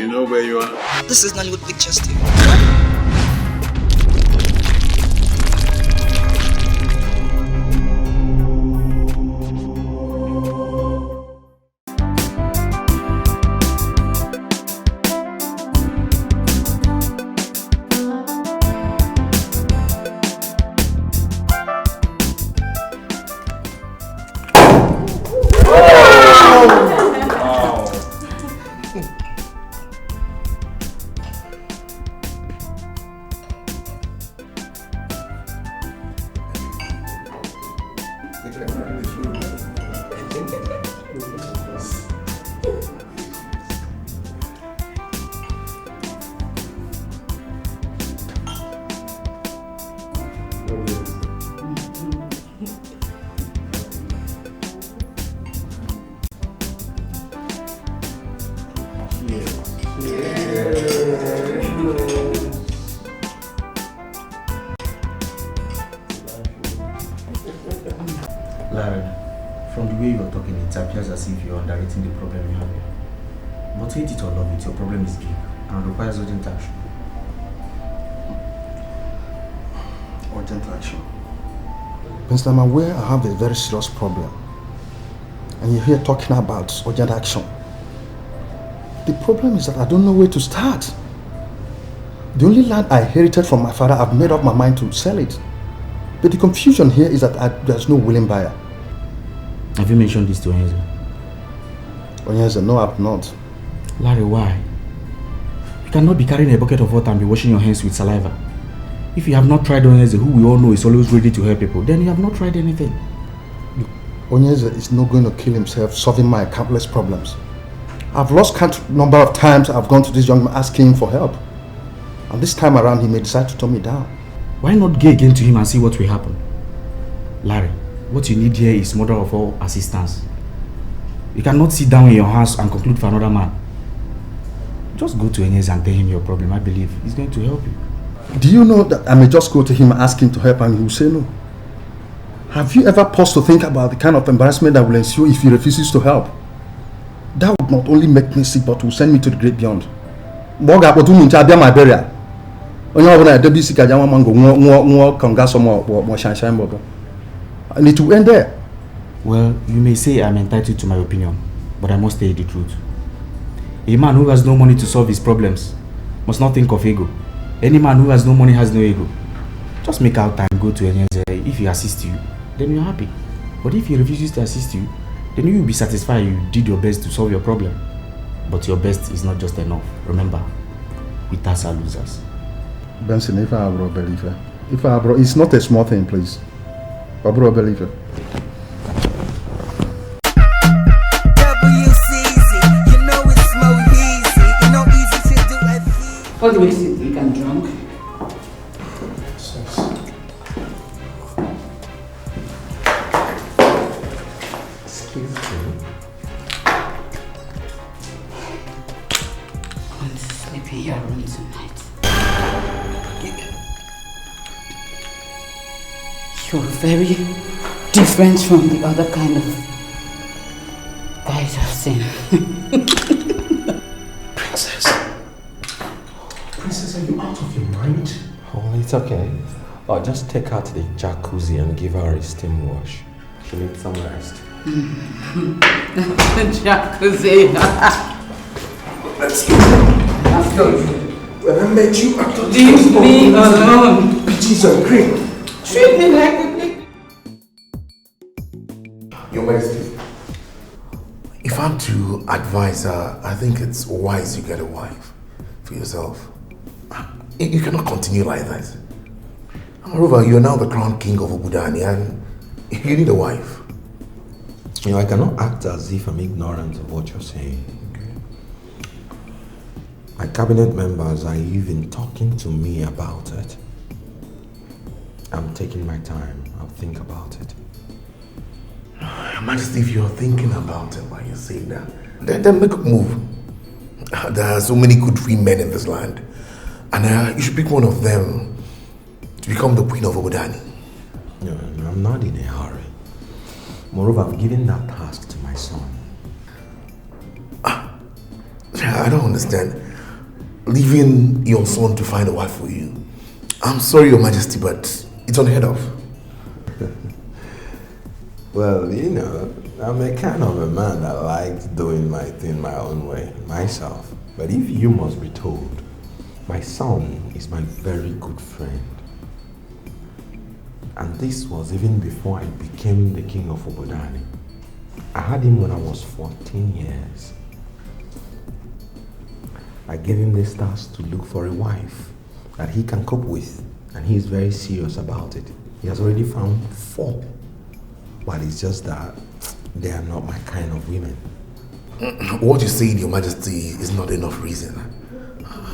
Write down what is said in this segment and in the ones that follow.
You know where you are? This is Nollywoodpicturestv. From the way you are talking, it appears as if you are underrating the problem you have here. But hate it or love it, your problem is big and requires urgent action. Urgent action? Mr. I'm aware I have a very serious problem. And you're here talking about urgent action. The problem is that I don't know where to start. The only land I inherited from my father, I've made up my mind to sell it. But the confusion here is that there's no willing buyer. Have you mentioned this to Onyeze? Onyeze, no, I've not. Larry, why? You cannot be carrying a bucket of water and be washing your hands with saliva. If you have not tried Onyeze, who we all know is always ready to help people, then you have not tried anything. Look, Onyeze is not going to kill himself solving my countless problems. I've lost count number of times I've gone to this young man asking him for help. And this time around, he may decide to turn me down. Why not go again to him and see what will happen? Larry, what you need here is mother of all assistance. You cannot sit down in your house and conclude for another man. Just go to Onyeze and tell him your problem. I believe he's going to help you. Do you know that I may just go to him and ask him to help and he will say no? Have you ever paused to think about the kind of embarrassment that will ensue if he refuses to help? That would not only make me sick but will send me to the great beyond. My burial. And it will end there. Well, you may say I'm entitled to my opinion, but I must tell you the truth. A man who has no money to solve his problems must not think of ego. Any man who has no money has no ego. Just make out time, go to Onyeze. If he assists you, then you're happy. But if he refuses to assist you, then you will be satisfied you did your best to solve your problem. But your best is not just enough. Remember, winners are losers. Benson, if I bro believer, it's not a small thing, please. I bro believer. What makes you think I'm drunk? Excuse me. I want to sleep in your room tonight. You're very different from the other kind of guys I've seen. Princess, are you out of your mind? Oh, it's okay. I'll just take her to the jacuzzi and give her a steam wash. She needs some rest. Jacuzzi. Let's go. Let's go. When I met you, I thought leave me alone. Peaches and cream. Treat me like a pig. Your Majesty, if I'm to advise her, I think it's wise you get a wife for yourself. You cannot continue like that. Moreover, you're now the crown king of Obudani and you need a wife. You know, I cannot act as if I'm ignorant of what you're saying. My cabinet members are even talking to me about it. I'm taking my time. I'll think about it. Your Majesty, if you're thinking about it while you're saying that, then make a move. There are so many good free men in this land. And you should pick one of them to become the queen of Obudani. No, I'm not in a hurry. Moreover, I'm giving that task to my son. I don't understand. Leaving your son to find a wife for you. I'm sorry, Your Majesty, but it's unheard of. Well, you know, I'm a kind of a man that likes doing my thing my own way, myself. But if you must be told, my son is my very good friend. And this was even before I became the king of Obodani. I had him when I was 14 years. I gave him this task to look for a wife that he can cope with, and he is very serious about it. He has already found 4, but it's just that they are not my kind of women. What you say, Your Majesty, is not enough reason.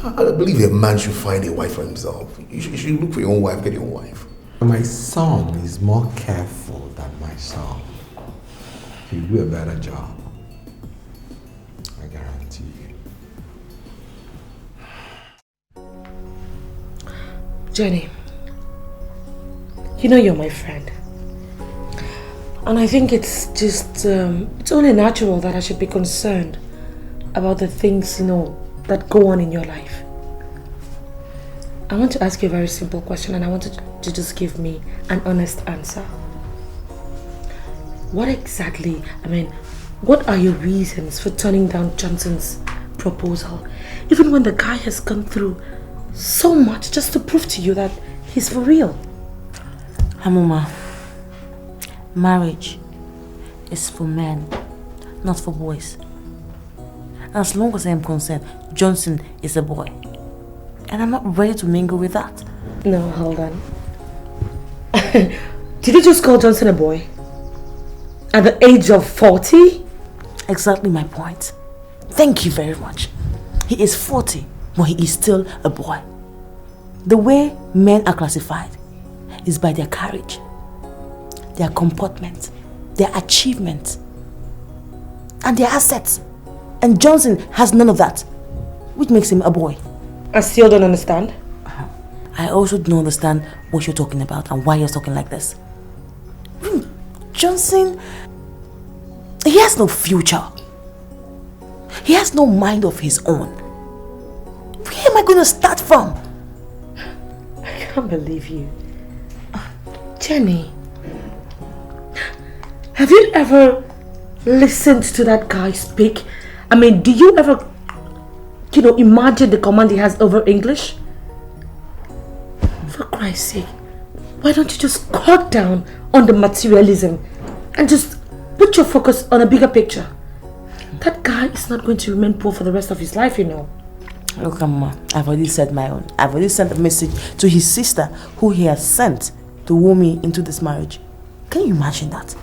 I believe a man should find a wife for himself. You should look for your own wife, get your own wife. My son is more careful than myself. He'll do a better job. I guarantee you. Jenny, you know you're my friend. And I think it's just, it's only natural that I should be concerned about the things, you know, that go on in your life. I want to ask you a very simple question, and I want you to just give me an honest answer. What exactly, what are your reasons for turning down Johnson's proposal? Even when the guy has gone through so much just to prove to you that he's for real. Amuma, marriage is for men, not for boys. As long as I am concerned, Johnson is a boy. And I'm not ready to mingle with that. No, hold on. Did you just call Johnson a boy? At the age of 40? Exactly my point. Thank you very much. He is 40, but he is still a boy. The way men are classified is by their courage, their comportment, their achievement, and their assets. And Johnson has none of that, which makes him a boy. I still don't understand. I also don't understand what you're talking about and why you're talking like this. Johnson, he has no future. He has no mind of his own. Where am I going to start from? I can't believe you. Jenny, have you ever listened to that guy speak? Do you ever, imagine the command he has over English? For Christ's sake, why don't you just cut down on the materialism and just put your focus on a bigger picture? That guy is not going to remain poor for the rest of his life, you know. Look, Amuma, I've already said my own. I've already sent a message to his sister who he has sent to woo me into this marriage. Can you imagine that?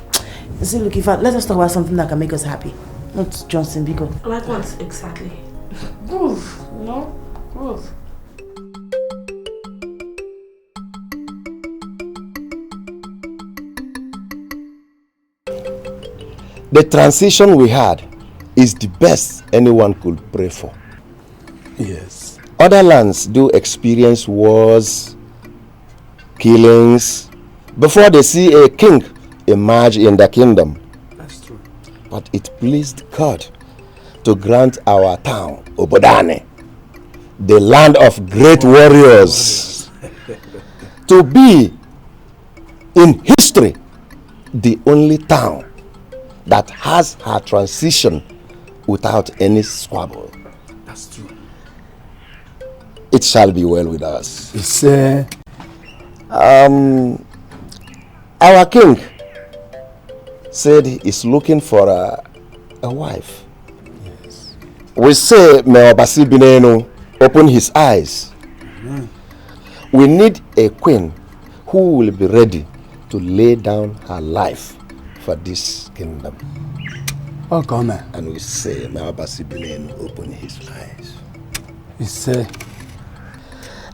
You see, look, let us talk about something that can make us happy. Not Johnson, because... Like what exactly? Growth, no? Growth. The transition we had is the best anyone could pray for. Yes. Other lands do experience wars, killings, before they see a king emerge in the kingdom. That's true. But it pleased God to grant our town, Obodani, the land of great warriors, to be, in history, the only town that has her transition without any squabble. That's true. It shall be well with us. It's our king said he's looking for a wife. yes. We say, may Obasi Binenu open his eyes. Amen. We need a queen who will be ready to lay down her life for this kingdom. Welcome. And we say, may Obasi Binenu open his eyes. It's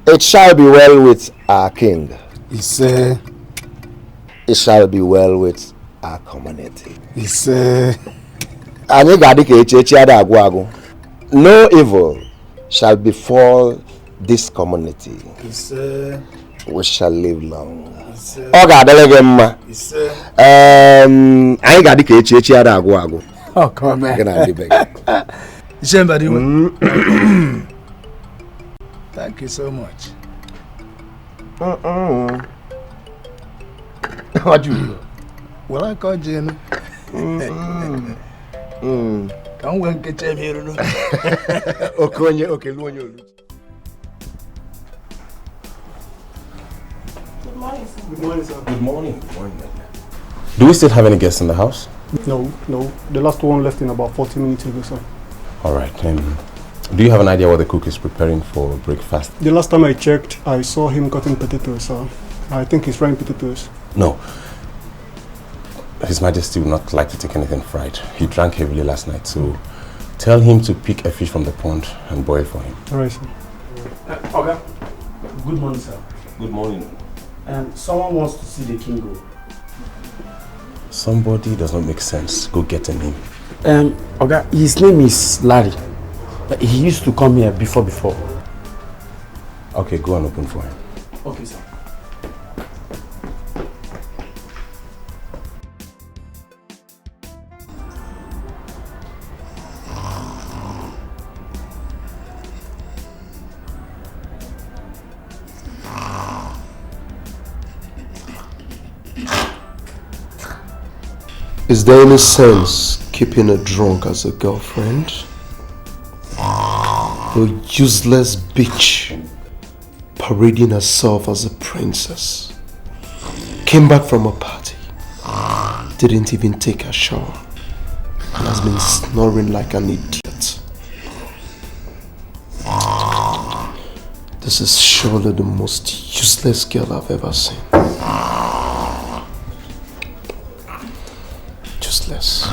It shall be well with our king. It shall be well with our community. No evil shall befall this community. We shall live long. I got the Thank you so much. What do you do? Well, I called you. Come on, get him here. Okay, Luonyo. Good morning, sir. Good morning, sir. Good morning. Good morning. Do we still have any guests in the house? No. The last one left in about 40 minutes ago, sir. All right. Do you have an idea what the cook is preparing for breakfast? The last time I checked, I saw him cutting potatoes, sir. I think he's frying potatoes. No. His Majesty would not like to take anything fried. He drank heavily last night, so tell him to pick a fish from the pond and boil for him. All right, sir. Okay. Good morning, sir. Good morning. Someone wants to see the Kingo. Somebody does not make sense. Go get him. Okay, his name is Larry. He used to come here before. Okay, go and open for him. Okay, sir. Is there any sense keeping a drunk as a girlfriend? A useless bitch parading herself as a princess. Came back from a party. Didn't even take a shower. And has been snoring like an idiot. This is surely the most useless girl I've ever seen. Useless.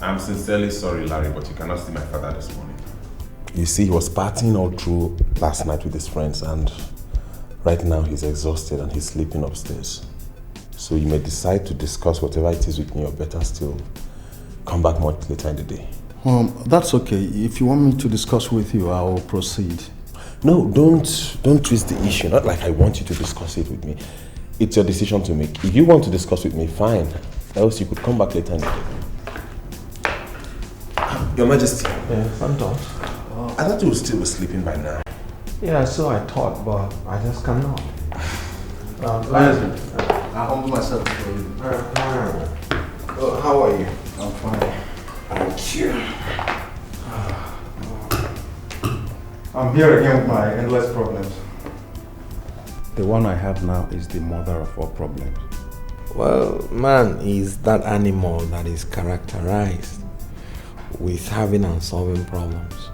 I'm sincerely sorry, Larry, but you cannot see my father this morning. You see, he was partying all through last night with his friends, and right now he's exhausted and he's sleeping upstairs. So you may decide to discuss whatever it is with me, or better still, come back much later in the day. That's okay. If you want me to discuss with you, I will proceed. No, don't twist the issue. Not like I want you to discuss it with me. It's your decision to make. If you want to discuss with me, fine. Else you could come back later in the day. Your Majesty. Yes, I'm done. I thought you were still sleeping by now. Yeah, so I thought, but I just cannot. I humble myself before you. How are you? I'm fine. Thank you. I'm here again with my endless problems. The one I have now is the mother of all problems. Well, man is that animal that is characterized with having and solving problems.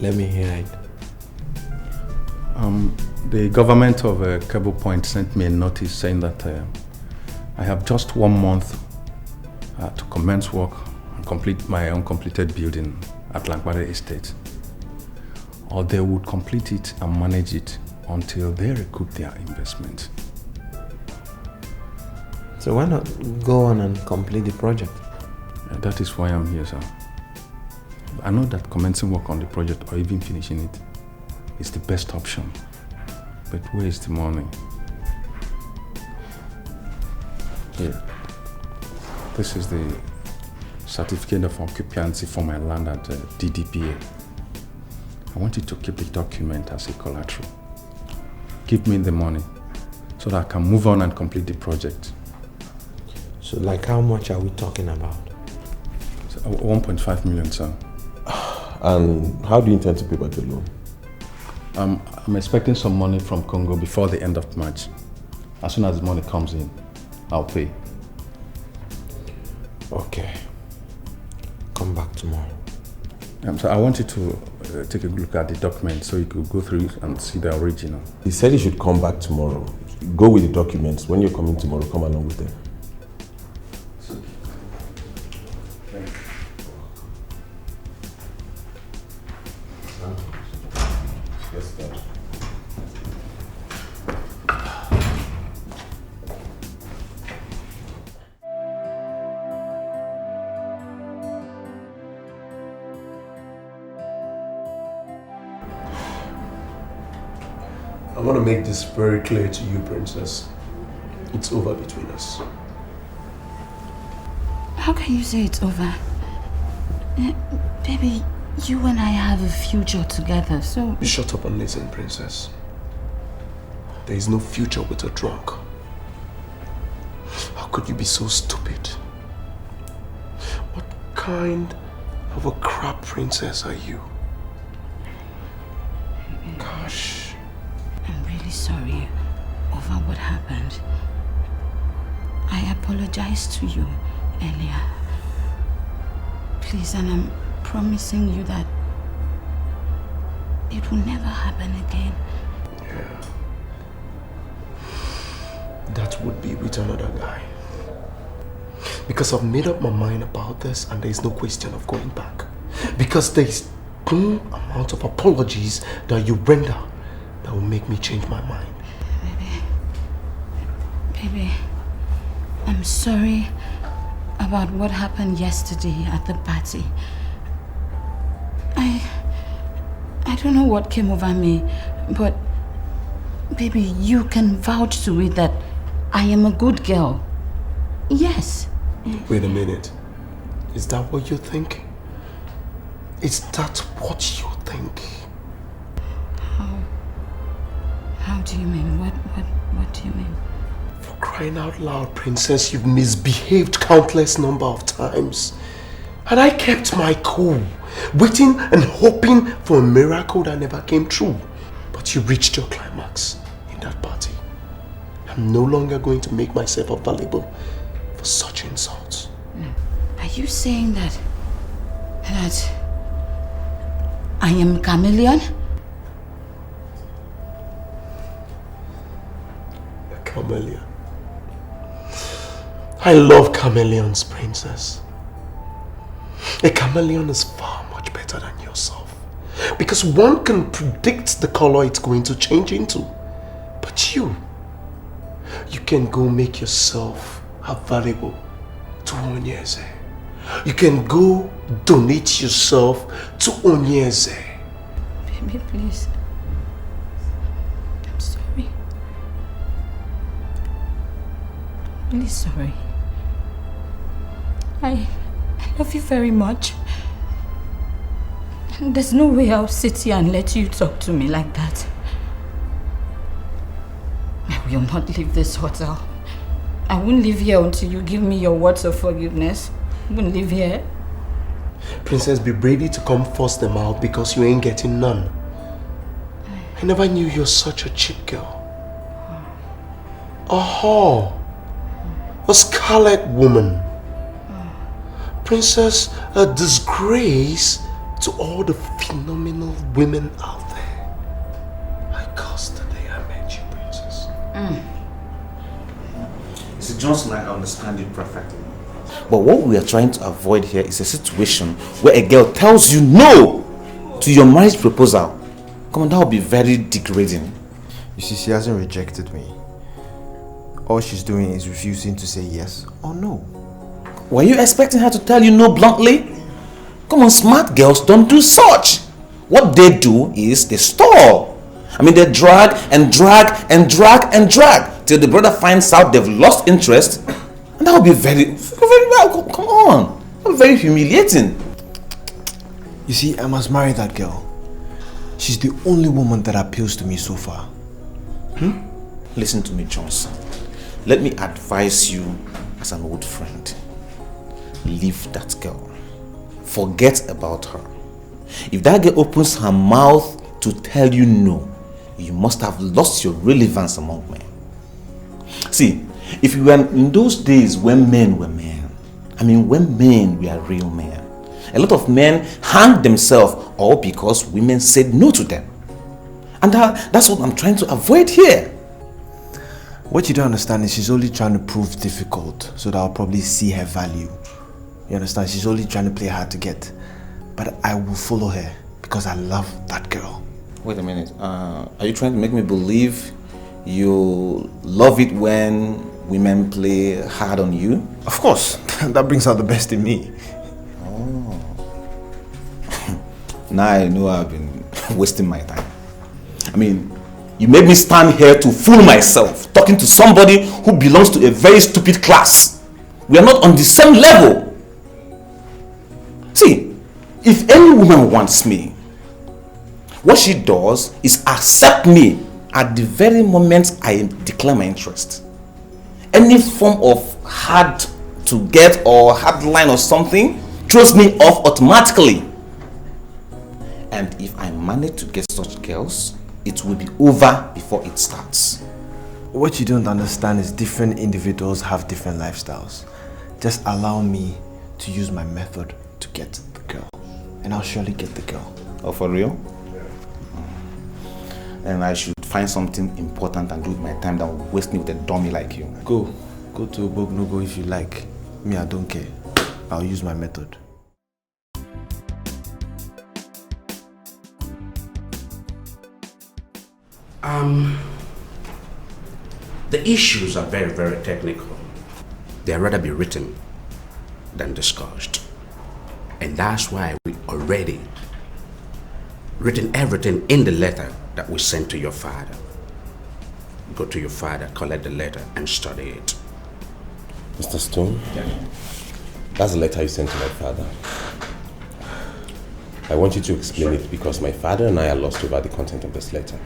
Let me hear it. The government of Cable Point sent me a notice saying that I have just 1 month to commence work and complete my uncompleted building at Langbare Estate. Or they would complete it and manage it until they recoup their investment. So why not go on and complete the project? That is why I'm here, sir. I know that commencing work on the project or even finishing it is the best option. But where is the money? Here. This is the certificate of occupancy for my land at DDPA. I want you to keep the document as a collateral. Give me the money so that I can move on and complete the project. So like how much are we talking about? 1.5 million, sir. And how do you intend to pay back the loan? I'm expecting some money from Congo before the end of March. As soon as the money comes in, I'll pay. Okay. Come back tomorrow. So I want you to take a look at the document so you could go through it and see the original. He said he should come back tomorrow. Go with the documents. When you're coming tomorrow, come along with them. Yes, Dad. want to make this very clear to you, Princess. It's over between us. How can you say it's over? Baby, you and I have a future together, so... Shut up and listen, Princess. There is no future with a drunk. How could you be so stupid? What kind of a crap princess are you? Gosh. I'm really sorry over what happened. I apologized to you earlier. Please, and I'm promising you that it will never happen again. Yeah. That would be with another guy. Because I've made up my mind about this and there's no question of going back. Because there's no amount of apologies that you render that will make me change my mind. Baby, I'm sorry about what happened yesterday at the party. I don't know what came over me, but baby, you can vouch to it that I am a good girl. Yes. Wait a minute. Is that what you think? Is that what you think? How do you mean? What do you mean? For crying out loud, Princess, you've misbehaved countless number of times. And I kept my cool, waiting and hoping for a miracle that never came true. But you reached your climax in that party. I'm no longer going to make myself available for such insults. Are you saying that I am a chameleon? A chameleon. I love chameleons, Princess. A chameleon is far much better than yourself. Because one can predict the color it's going to change into. But you can go make yourself available to Onyeze. You can go donate yourself to Onyeze. Baby, please. I'm sorry. I'm really sorry. I love you very much. And there's no way I'll sit here and let you talk to me like that. I will not leave this hotel. I won't leave here until you give me your words of forgiveness. I won't leave here. Princess, be ready to come force them out because you ain't getting none. I never knew you're such a cheap girl. A whore. A scarlet woman. Princess, a disgrace to all the phenomenal women out there. I cursed the day I met you, Princess. Mr. Johnson, I understand it perfectly. But what we are trying to avoid here is a situation where a girl tells you no to your marriage proposal. Come on, that would be very degrading. You see, she hasn't rejected me. All she's doing is refusing to say yes or no. Were you expecting her to tell you no bluntly? Come on, smart girls don't do such. What they do is they stall. I mean, they drag and drag and drag and drag till the brother finds out they've lost interest. And that would be very well. Come on. That would be very humiliating. You see, I must marry that girl. She's the only woman that appeals to me so far. Listen to me, Johnson. Let me advise you as an old friend. Leave that girl. Forget about her. If that girl opens her mouth to tell you no, you must have lost your relevance among men. See, if you were in those days when men were men, I mean when men were real men, a lot of men hanged themselves all because women said no to them. And that's what I'm trying to avoid here. What you don't understand is she's only trying to prove difficult so that I'll probably see her value. You understand? She's only trying to play hard to get. But I will follow her because I love that girl. Wait a minute. Are you trying to make me believe you love it when women play hard on you? Of course. That brings out the best in me. Oh. Now I know I've been wasting my time. I mean, You made me stand here to fool myself, talking to somebody who belongs to a very stupid class. We are not on the same level. See, if any woman wants me, what she does is accept me at the very moment I declare my interest. Any form of hard to get or hard line or something throws me off automatically. And if I manage to get such girls, it will be over before it starts. What you don't understand is different individuals have different lifestyles. Just allow me to use my method to get the girl, and I'll surely get the girl. Oh, for real? And I should find something important and do with my time than waste me with a dummy like you. Go to Bob no go if you like. Me, I don't care. I'll use my method. The issues are very, very technical. They'd rather be written than discussed. And that's why we already written everything in the letter that we sent to your father. Go to your father, collect the letter, and study it. Mr. Stone? Yeah. That's the letter you sent to my father. I want you to explain it because my father and I are lost over the content of this letter.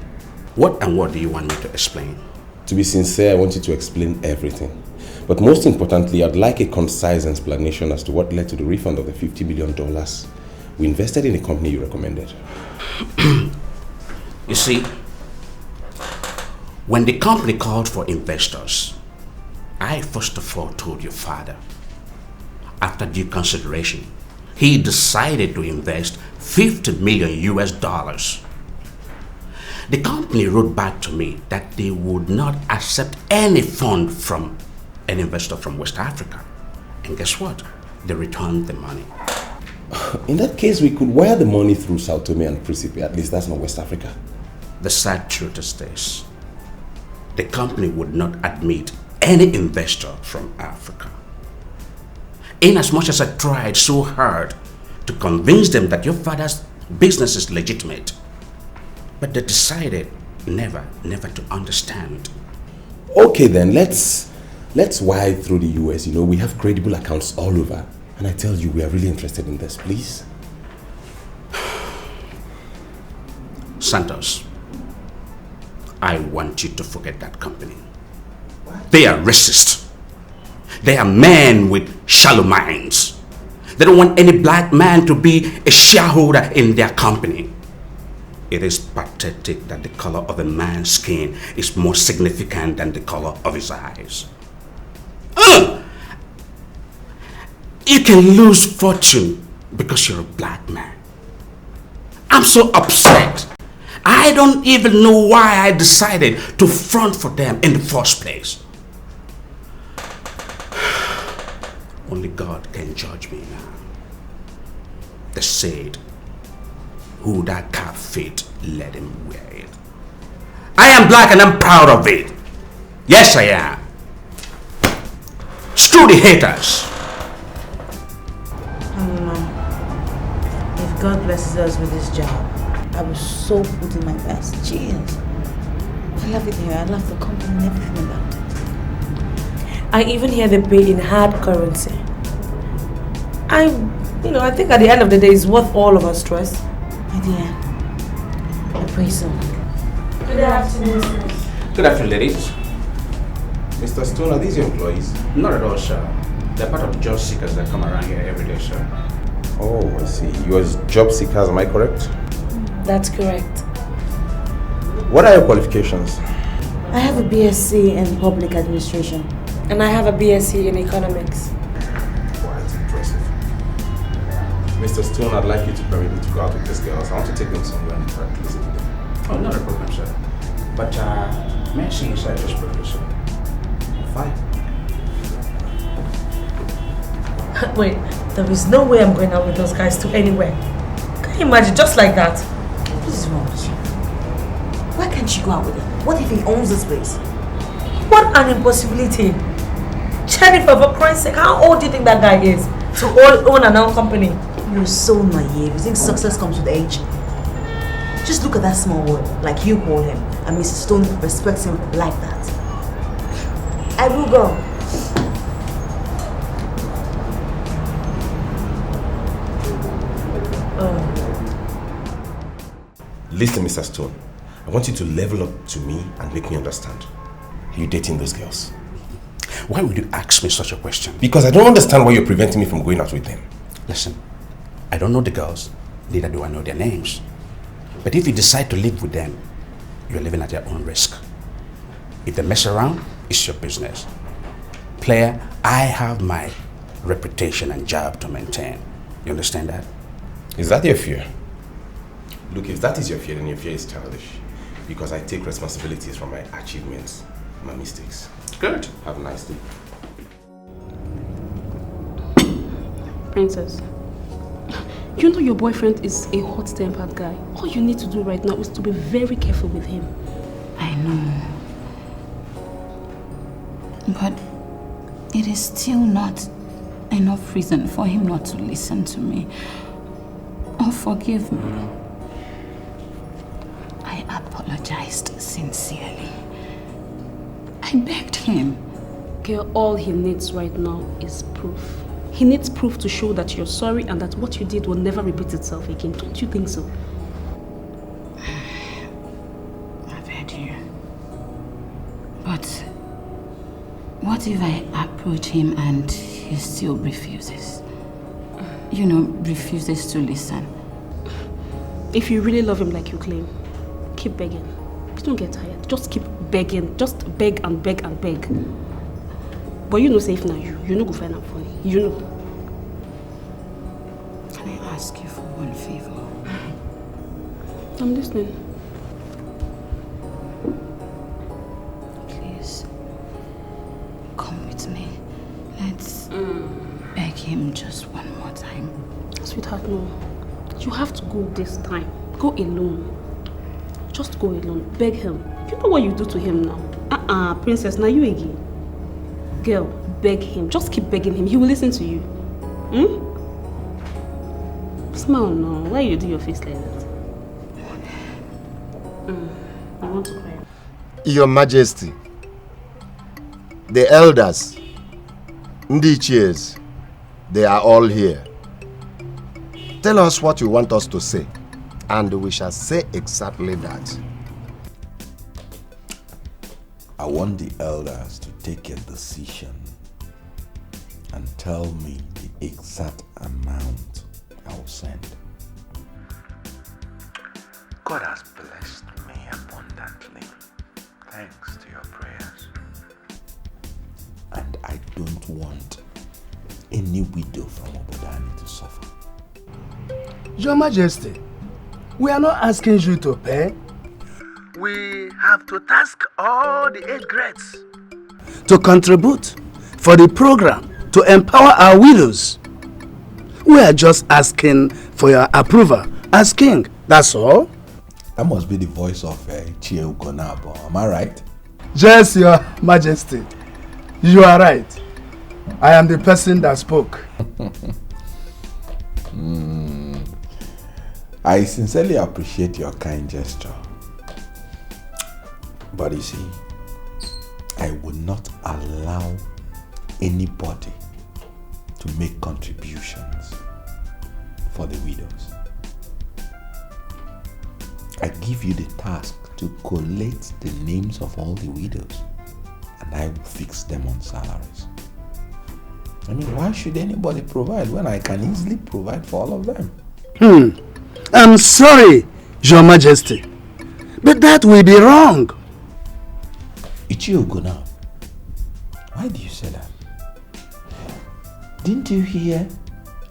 What do you want me to explain? To be sincere, I want you to explain everything. But most importantly, I'd like a concise explanation as to what led to the refund of the $50 million we invested in a company you recommended. You see, when the company called for investors, I first of all told your father, after due consideration, he decided to invest $50 million US. The company wrote back to me that they would not accept any fund from an investor from West Africa. And guess what? They returned the money. In that case, we could wire the money through Sao Tome and Principe. At least that's not West Africa. The sad truth is this. The company would not admit any investor from Africa. In as much as I tried so hard to convince them that your father's business is legitimate, but they decided never to understand. Okay then, let's wire through the US. You know, we have credible accounts all over. And I tell you, we are really interested in this, please. Santos, I want you to forget that company. They are racist. They are men with shallow minds. They don't want any black man to be a shareholder in their company. It is pathetic that the color of a man's skin is more significant than the color of his eyes. You can lose fortune because you're a black man. I'm so upset. I don't even know why I decided to front for them in the first place. Only God can judge me now. They said, who that cap fit, let him wear it. I am black and I'm proud of it. Yes, I am. Screw the haters. If God blesses us with this job, I will so put in my best. Cheers. I love it here. I love the company and everything about it. I even hear they pay in hard currency. I think at the end of the day, it's worth all of our stress. My dear, I pray so. Good afternoon, sir. Good afternoon, ladies. Mr. Stone, are these your employees? Not at all, sir. They're part of job seekers that come around here every day, sir. Oh, I see. You are job seekers, am I correct? That's correct. What are your qualifications? I have a BSc in Public Administration. And I have a BSc in Economics. Quite impressive. Mr. Stone, I'd like you to permit me to go out with these girls. I want to take them somewhere and try to visit with them. Oh, not a problem, sir. But may I see inside this briefly, sir? Fine. Wait, there is no way I'm going out with those guys to anywhere. Can you imagine, just like that? What is wrong with you? Why can't you go out with him? What if he owns this place? What an impossibility. Jennifer, for Christ's sake, how old do you think that guy is to own an own company? You're so naive. You think success comes with age? Just look at that small word, like you call him. and Mrs. Stone respects him like that. I will go. Listen, Mr. Stone. I want you to level up to me and make me understand. Are you dating those girls? Why would you ask me such a question? Because I don't understand why you're preventing me from going out with them. Listen, I don't know the girls, neither do I know their names. But if you decide to live with them, you're living at your own risk. If they mess around, it's your business. Player, I have my reputation and job to maintain. You understand that? Is that your fear? Look, if that is your fear, then your fear is childish. Because I take responsibilities for my achievements, my mistakes. Good. Have a nice day. Princess, you know your boyfriend is a hot-tempered guy. All you need to do right now is to be very careful with him. I know. But it is still not enough reason for him not to listen to me or forgive me. I apologized sincerely. I begged him. Girl, all he needs right now is proof. He needs proof to show that you're sorry and that what you did will never repeat itself again. Don't you think so? I've heard you. But what if I approach him and he still refuses? You know, refuses to listen. If you really love him like you claim, keep begging. Don't get tired. Just keep begging. Just beg and beg and beg. But you know safe now, you know go find out funny. You know. Can I ask you for one favor? I'm listening. Please, come with me. Let's beg him just one more time. Sweetheart, no. You have to go this time. Go alone. Just go alone. Beg him. You know what you do to him now. Princess, now you again. Girl, beg him. Just keep begging him. He will listen to you. Smile now. Why you do your face like that? I want to cry. Your Majesty, the elders, Ndichies, they are all here. Tell us what you want us to say, and we shall say exactly that. I want the elders to take a decision and tell me the exact amount I'll send. God has blessed me abundantly, thanks to your prayers. And I don't want any widow from Obodani to suffer. Your Majesty, we are not asking you to pay. We have to task all the 8 grades to contribute for the program to empower our widows. We are just asking for your approval as king, that's all. That must be the voice of Chie Ugonabo, am I right? Yes, Your Majesty, you are right. I am the person that spoke. I sincerely appreciate your kind gesture. But you see, I will not allow anybody to make contributions for the widows. I give you the task to collate the names of all the widows, and I will fix them on salaries. I mean, why should anybody provide when I can easily provide for all of them? I'm sorry, Your Majesty, but that will be wrong. Ichiogo now. Why do you say that? Didn't you hear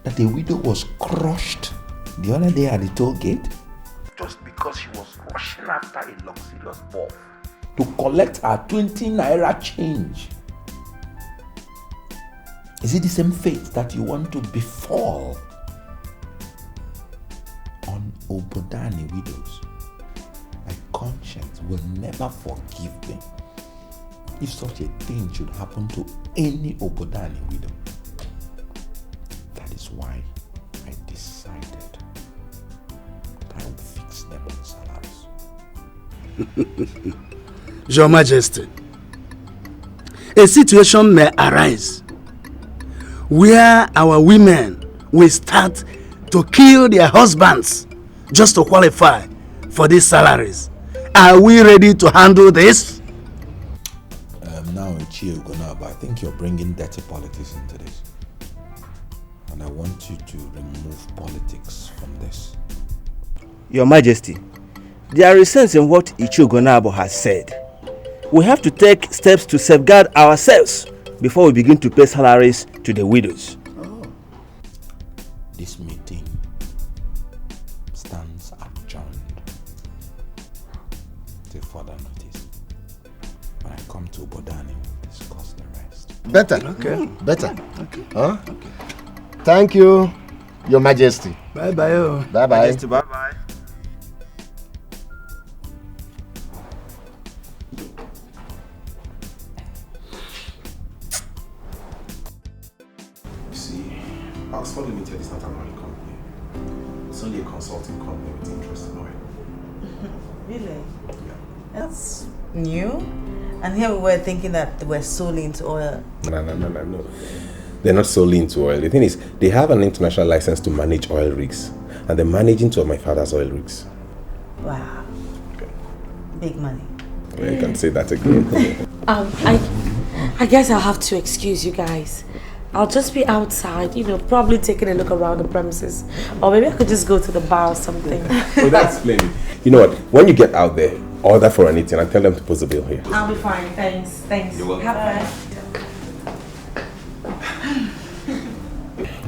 that a widow was crushed the other day at the toll gate? Just because she was rushing after a luxurious ball to collect her 20 naira change. Is it the same fate that you want to befall on Obodani widows? My conscience will never forgive me if such a thing should happen to any Obodani widow. That is why I decided that I will fix them on salaries. Your Majesty, a situation may arise where our women will start to kill their husbands just to qualify for these salaries. Are we ready to handle this? Now, Chiyogonaba, I think you're bringing dirty politics into this. And I want you to remove politics from this. Your Majesty, there is sense in what Ichiogonabo has said. We have to take steps to safeguard ourselves before we begin to pay salaries to the widows. Oh. This meeting stands adjourned till further notice. When I come to Bodani, we'll discuss the rest. Better. Okay. Better. Okay. Huh? Thank you, Your Majesty. Bye-bye. Oh. Bye-bye. Majesty, bye-bye. Oxford Limited is not an oil company. It's only a consulting company with interest in oil. Really? Yeah. That's new. And here we were thinking that they were solely into oil. No. They're not solely into oil. The thing is, they have an international license to manage oil rigs. And they're managing two of my father's oil rigs. Wow. Okay. Big money. Well, you can say that again. I guess I'll have to excuse you guys. I'll just be outside, probably taking a look around the premises. Or maybe I could just go to the bar or something. Oh, that's splendid. You know what? When you get out there, order for anything and tell them to post the bill here. I'll be fine. Thanks. You're welcome. Have fun.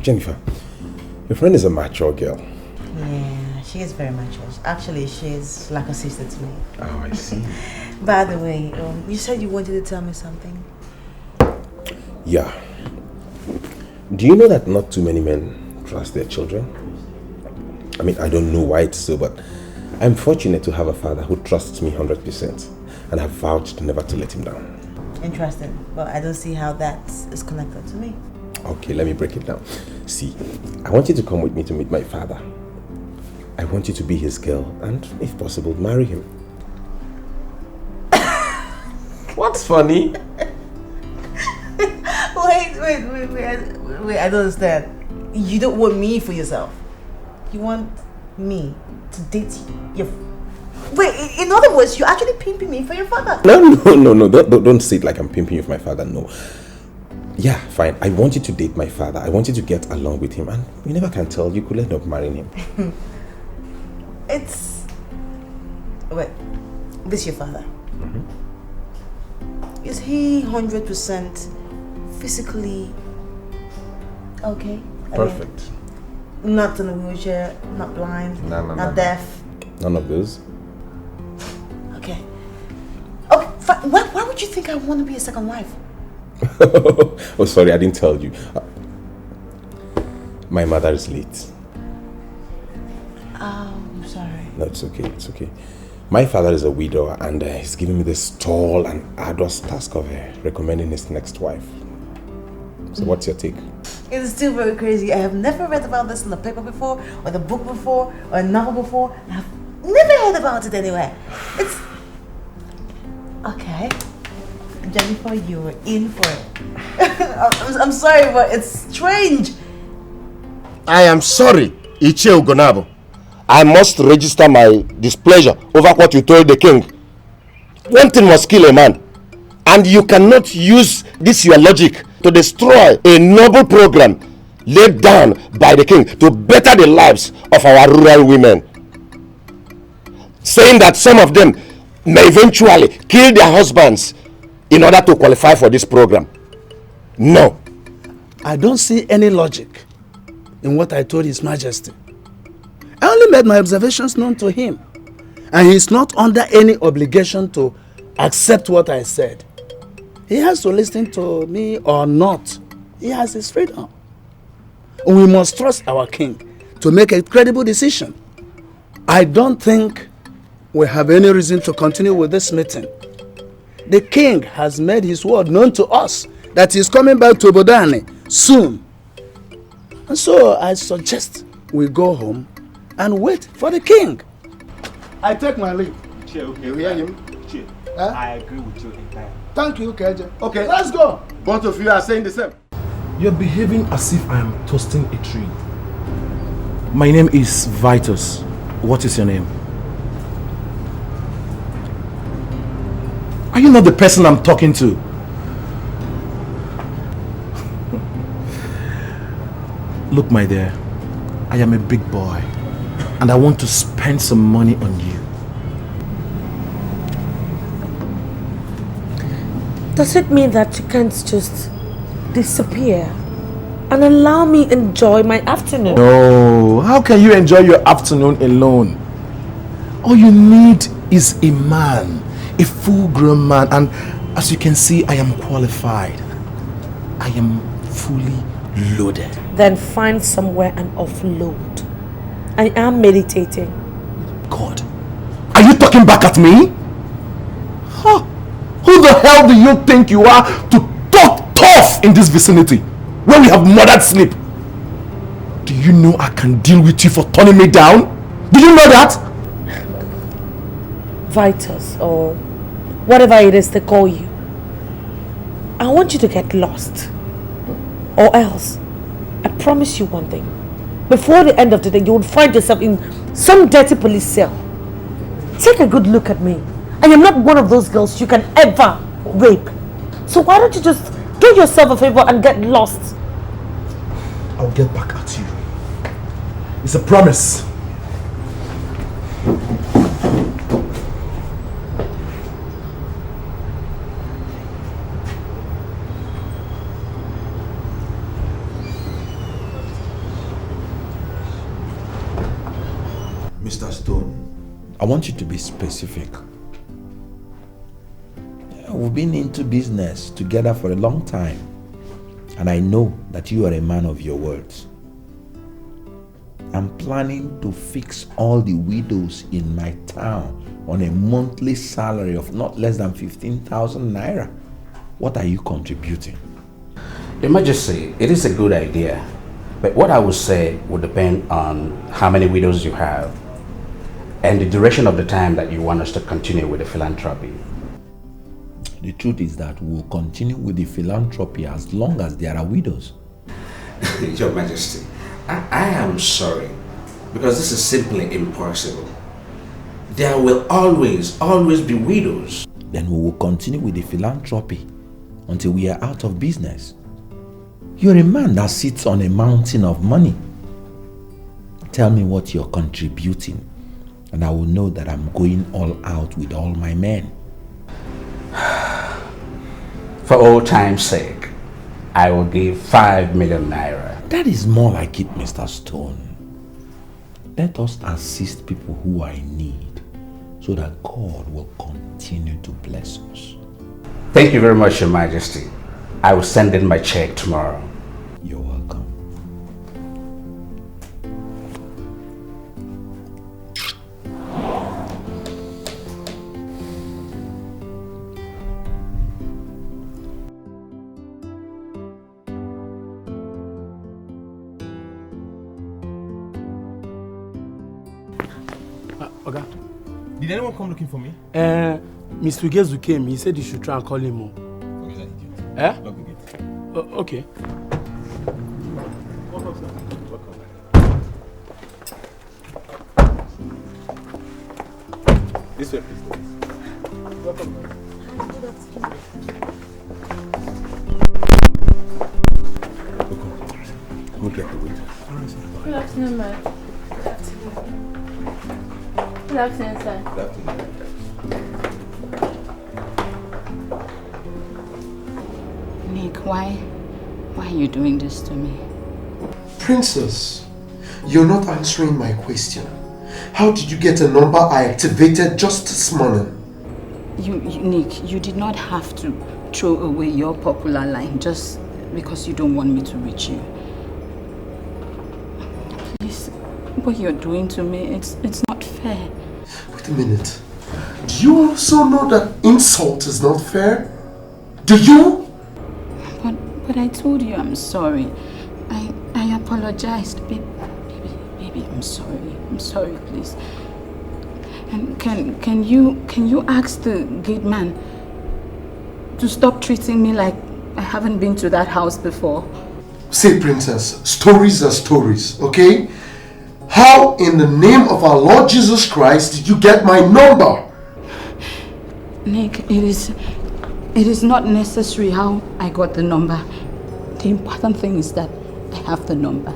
Jennifer, your friend is a mature girl. Yeah, she is very mature. Actually, she's like a sister to me. Oh, I see. By the way, you said you wanted to tell me something. Yeah. Do you know that not too many men trust their children? I mean, I don't know why it's so, but I'm fortunate to have a father who trusts me 100% and I've vowed never to let him down. Interesting, but I don't see how that is connected to me. Okay, let me break it down. See, I want you to come with me to meet my father. I want you to be his girl and, if possible, marry him. What's funny? Wait, I don't understand. You don't want me for yourself. You want me to date your... Wait, in other words, you're actually pimping me for your father? No. Don't say it like I'm pimping you for my father, no. Yeah, fine. I want you to date my father. I want you to get along with him. And you never can tell. You could end up marrying him. It's... Wait, this is your father? Mm-hmm. Is he 100% physically okay? Perfect. Not in a wheelchair, not blind, not deaf? None of those. Okay. Okay, fine. Why would you think I want to be a second wife? Oh, sorry, I didn't tell you. My mother is late. Oh, I'm sorry. No, it's okay. My father is a widower and he's giving me this tall and arduous task of recommending his next wife. So what's your take? It's still very crazy. I have never read about this in the paper before, or the book before, or a novel before. I've never heard about it anywhere. It's... Okay. Jennifer, you were in for it. I'm sorry, but it's strange. I am sorry, Ichie Ugonabo. I must register my displeasure over what you told the king. One thing must kill a man. And you cannot use this your logic to destroy a noble program laid down by the king to better the lives of our rural women. Saying that some of them may eventually kill their husbands in order to qualify for this program. No. I don't see any logic in what I told His Majesty. I only made my observations known to him. And he's not under any obligation to accept what I said. He has to listen to me or not. He has his freedom. We must trust our king to make a credible decision. I don't think we have any reason to continue with this meeting. The king has made his word known to us that he's coming back to Bodani soon. And so I suggest we go home and wait for the king. I take my leave. okay. You hear him? Che, Huh? I agree with you entirely. Thank you, KJ. Okay, let's go. Both of you are saying the same. You're behaving as if I am toasting a tree. My name is Vitus. What is your name? Are you not the person I'm talking to? Look, my dear, I am a big boy and I want to spend some money on you. Does it mean that you can't just disappear and allow me enjoy my afternoon? No, how can you enjoy your afternoon alone? All you need is a man, a full-grown man, and as you can see, I am qualified. I am fully loaded. Then find somewhere and offload. I am meditating. God, are you talking back at me? Huh? Who the hell do you think you are to talk tough in this vicinity where we have murdered sleep? Do you know I can deal with you for turning me down? Do you know that? Vitus, or whatever it is they call you. I want you to get lost. Or else, I promise you one thing. Before the end of the day, you will find yourself in some dirty police cell. Take a good look at me. I am not one of those girls you can ever rape. So why don't you just do yourself a favor and get lost? I'll get back at you. It's a promise. Mr. Stone, I want you to be specific. We've been into business together for a long time, and I know that you are a man of your words. I'm planning to fix all the widows in my town on a monthly salary of not less than 15,000 naira. What are you contributing? Your Majesty, it is a good idea, but what I would say would depend on how many widows you have and the duration of the time that you want us to continue with the philanthropy. The truth is that we'll continue with the philanthropy as long as there are widows. Your Majesty, I am sorry, because this is simply impossible. There will always be widows. Then we will continue with the philanthropy until we are out of business. You're a man that sits on a mountain of money. Tell me what you're contributing, and I will know that I'm going all out with all my men. For old time's sake, I will give 5 million naira. That is more like it, Mr. Stone. Let us assist people who are in need so that God will continue to bless us. Thank you very much, Your Majesty. I will send in my check tomorrow. You're welcome. Oga, did anyone come looking for me? Mr. Ugezu came. He said you should try and call him more. Eh? Okay. This way, please. Welcome. Go get the waiter. Good afternoon, ma'am. Good afternoon, sir. Good afternoon. Nick, why are you doing this to me? Princess, you're not answering my question. How did you get a number I activated just this morning? Nick, you did not have to throw away your popular line just because you don't want me to reach you. Please, what you're doing to me, it's not fair. Wait a minute. Do you also know that insult is not fair? Do you? But I told you I'm sorry. I apologized. Baby, I'm sorry. I'm sorry, please. And can you ask the gate man to stop treating me like I haven't been to that house before? See, princess, stories are stories, okay? How in the name of our Lord Jesus Christ did you get my number? Nick, it is not necessary how I got the number. The important thing is that I have the number.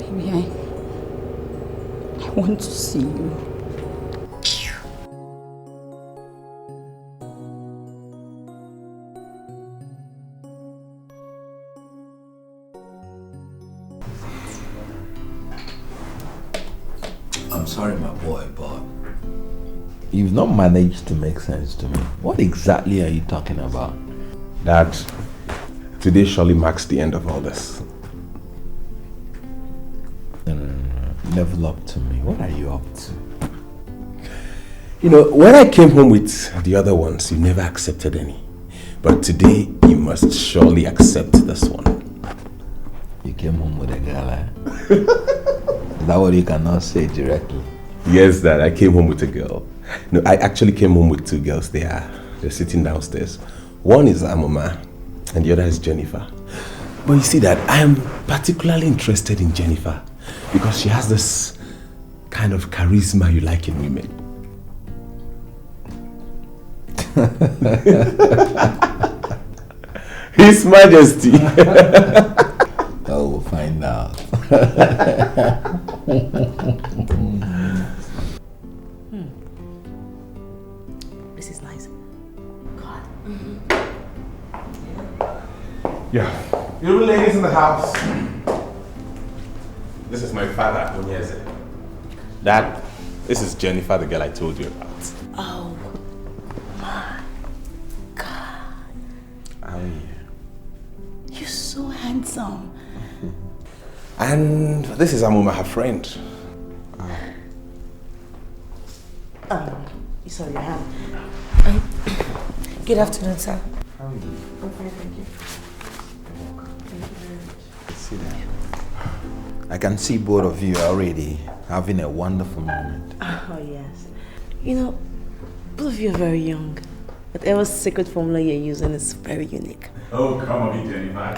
Baby, I want to see you. I'm sorry, my boy, but you've not managed to make sense to me. What exactly are you talking about? Dad, today surely marks the end of all this. No. Level up to me. What are you up to? You know, when I came home with the other ones, you never accepted any. But today, you must surely accept this one. You came home with a girl, eh? Is that what you cannot say directly? Yes, Dad, I came home with a girl. No, I actually came home with two girls. They're sitting downstairs. One is Amuma, and the other is Jennifer. But you see that I am particularly interested in Jennifer because she has this kind of charisma you like in women. His Majesty. Oh, we'll find out. This is nice. God. Yeah. You ladies in the house. This is my father, Onyeze. Dad, this is Jennifer, the girl I told you about. Oh my God. How are you? You're so handsome. And this is Amuma, her friend. You saw your hand. Good afternoon, sir. How are you? I'm fine, thank you. Thank you very much. Sit down. I can see both of you already having a wonderful moment. Oh, yes. You know, both of you are very young. Whatever secret formula you're using is very unique. Oh, come on, Jennifer.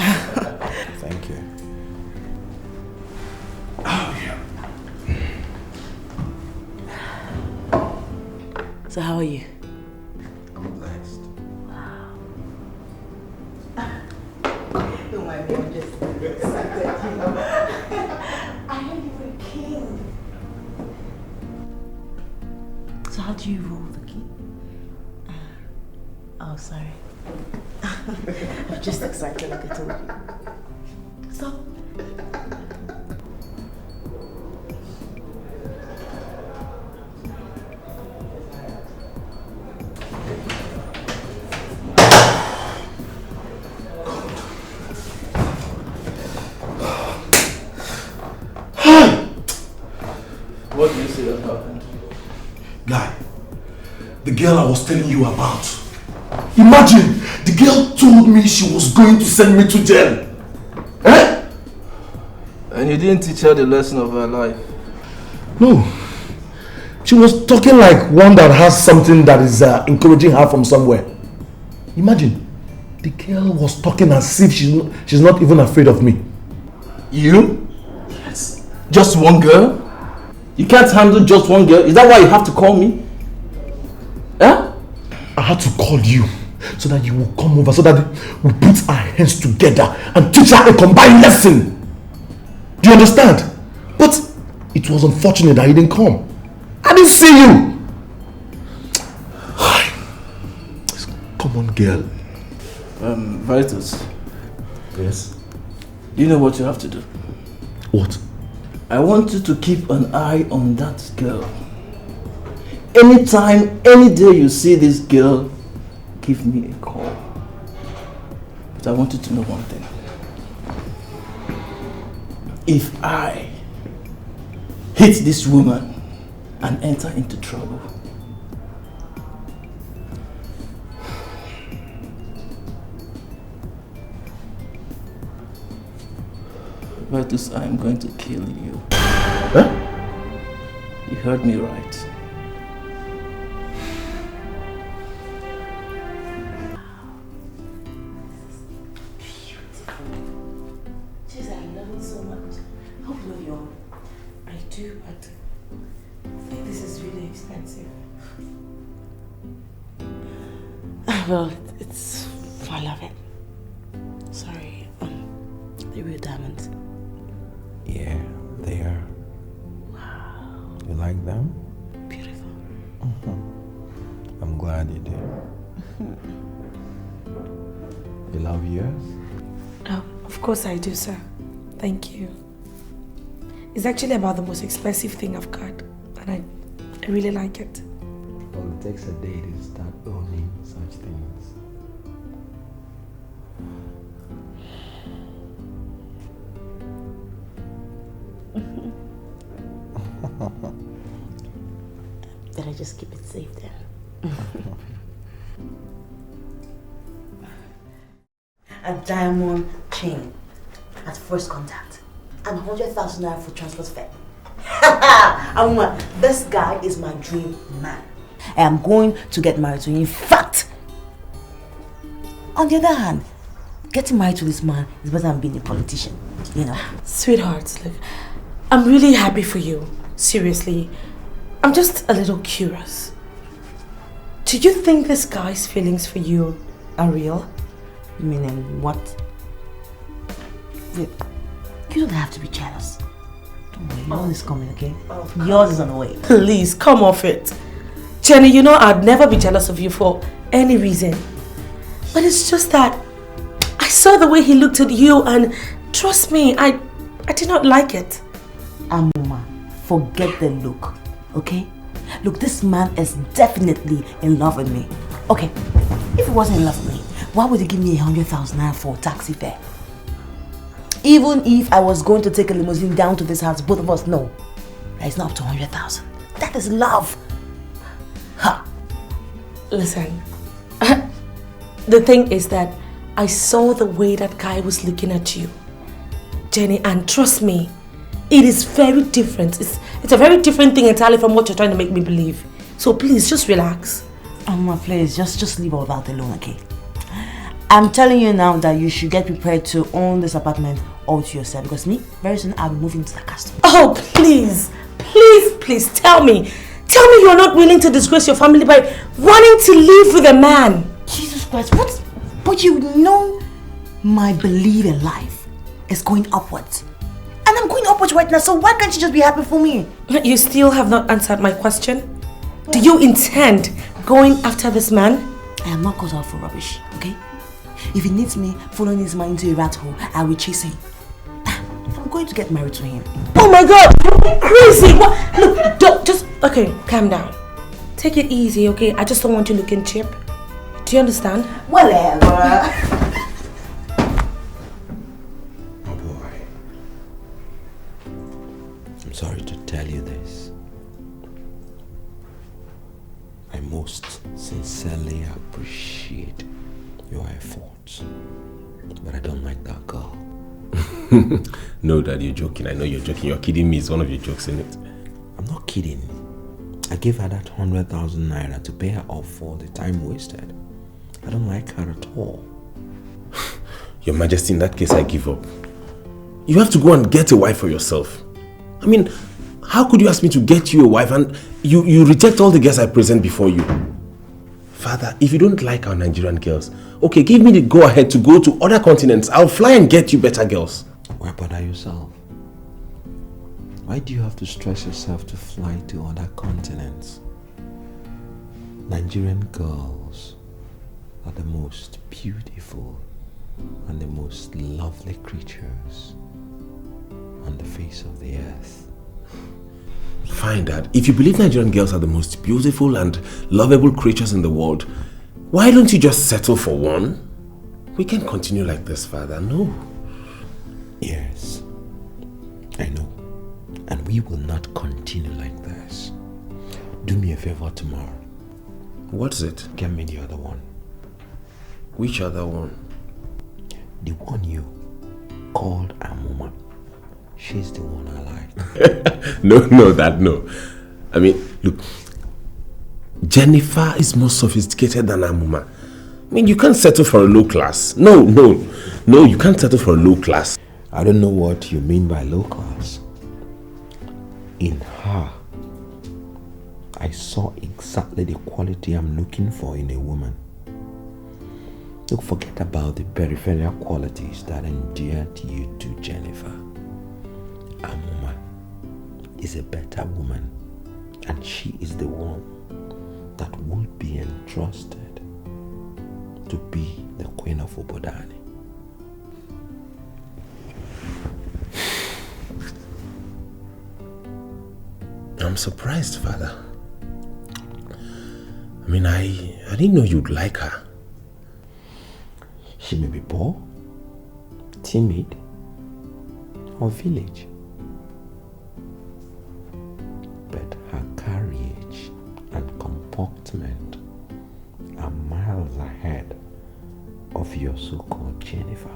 Thank you. Oh, yeah. So how are you? I'm blessed. Wow. Don't mind me, I'm just excited, you know. I heard you were a king. So how do you roll the key? Oh, sorry. I'm just excited like I told you. Stop. What do you say that happened? Guy, the girl I was telling you about. Imagine, the girl told me she was going to send me to jail. Eh? And you didn't teach her the lesson of her life? No. She was talking like one that has something that is encouraging her from somewhere. Imagine, the girl was talking as if she's not even afraid of me. You? Yes. Just one girl? You can't handle just one girl? Is that why you have to call me? Huh? I had to call you so that you will come over, so that we put our hands together and teach her a combined lesson. Do you understand? But it was unfortunate that he didn't come. I didn't see you. Come on, girl. Vitus. Yes? You know what you have to do? What? I want you to keep an eye on that girl. Anytime, any day you see this girl, give me a call. But I want you to know one thing. If I hit this woman and enter into trouble, Vitus, I am going to kill you. Huh? You heard me right. Jeez, I love it so much. I hope you love your own. I do, but I think this is really expensive. Well, it's I love it. Sorry, they're real diamonds. Yeah, they are. Wow. You like them? Beautiful. I'm glad you do. You love yours? Oh, of course I do, sir. Thank you. It's actually about the most expensive thing I've got, and I really like it. Well, it takes a day to start owning such things. Better just keep it safe then. A diamond chain at first contact and 100,000 naira for transport fare. Amuma, this guy is my dream man. I am going to get married to him. In fact, on the other hand, getting married to this man is better than being a politician, you know. Sweetheart, look, I'm really happy for you. Seriously, I'm just a little curious. Do you think this guy's feelings for you are real? Meaning what? Wait, you don't have to be jealous. Don't worry, yours is coming, okay? Yours is on the way. Please, come off it. Jenny, you know I'd never be jealous of you for any reason. But it's just that I saw the way he looked at you and trust me, I did not like it. Amuma, forget the look, okay? Look, this man is definitely in love with me. Okay, if he wasn't in love with me, why would he give me 100,000 naira for a taxi fare? Even if I was going to take a limousine down to this house, both of us know that it's not up to 100,000. That is love. Ha! Listen, the thing is that I saw the way that guy was looking at you, Jenny, and trust me, it is very different. It's a very different thing entirely from what you're trying to make me believe. So please, just relax. Amuma, please, just leave all that alone, okay? I'm telling you now that you should get prepared to own this apartment all to yourself, because me, very soon I'll be moving to the castle. Oh, please, please, tell me you're not willing to disgrace your family by wanting to live with a man. Jesus Christ, what? But you know my belief in life is going upwards. And I'm going upwards right now, so why can't you just be happy for me? You still have not answered my question. Do you intend going after this man? I am not caught out for rubbish, okay? If he needs me following his man into a rat hole, I will chase him. I'm going to get married to him. Oh my God, you're crazy! What? Look, don't, just, okay, calm down. Take it easy, okay? I just don't want you looking cheap. Do you understand? Whatever. Oh boy. I'm sorry to tell you this. I most sincerely appreciate your efforts, but I don't like that girl. No, Dad, you're joking. I know you're joking. You're kidding me. It's one of your jokes, isn't it? I'm not kidding. I gave her that 100,000 naira to pay her off for the time wasted. I don't like her at all. Your Majesty, in that case, I give up. You have to go and get a wife for yourself. I mean, how could you ask me to get you a wife and you reject all the girls I present before you? Father, if you don't like our Nigerian girls, okay, give me the go-ahead to go to other continents. I'll fly and get you better girls. Why bother yourself? Why do you have to stress yourself to fly to other continents? Nigerian girls are the most beautiful and the most lovely creatures on the face of the earth. Fine, Dad. If you believe Nigerian girls are the most beautiful and lovable creatures in the world, why don't you just settle for one? We can't continue like this, Father. No. Yes, I know. And we will not continue like this. Do me a favor tomorrow. What's it? Get me the other one. Which other one? The one you called Amuma. She's the one I like. No, Dad, no. I mean, look, Jennifer is more sophisticated than Amuma. I mean, you can't settle for a low class. No, you can't settle for a low class. I don't know what you mean by low class. In her, I saw exactly the quality I'm looking for in a woman. Look, forget about the peripheral qualities that endeared you to Jennifer. Amuma is a better woman, and she is the one that would be entrusted to be the Queen of Obodani. I'm surprised, Father. I mean, I didn't know you'd like her. She may be poor, timid, or village, but her courage and comportment are miles ahead of your so-called Jennifer.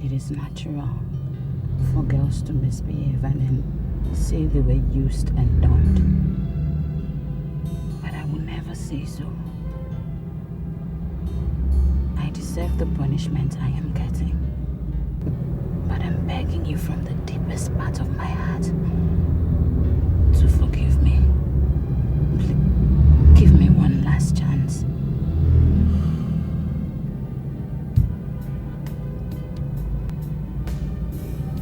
It is natural for girls to misbehave and then say they were used and dumped. But I will never say so. I deserve the punishment I am getting. But I'm begging you from the deepest part of my heart to forgive me. Please, give me one last chance.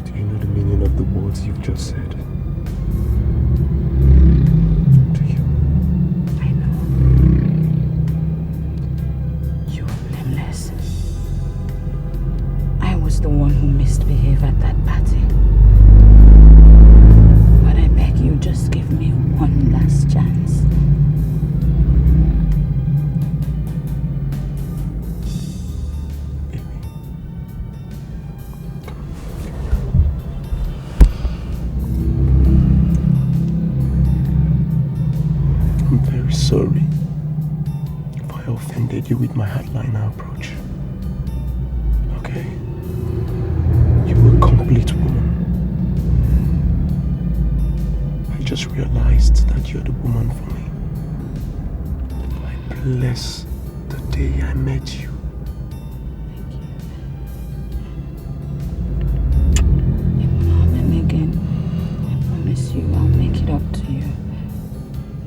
Do you know the meaning of the words you've just said? Do you? I know. You are blameless. I was the one who misbehaved at that party. But I beg you, just give me one last chance. I'm very sorry if I offended you with my hardliner approach. Okay? You're a complete woman. I just realized that you're the woman for me. I bless the day I met you. It will happen again. I promise you, I'll make it up to you.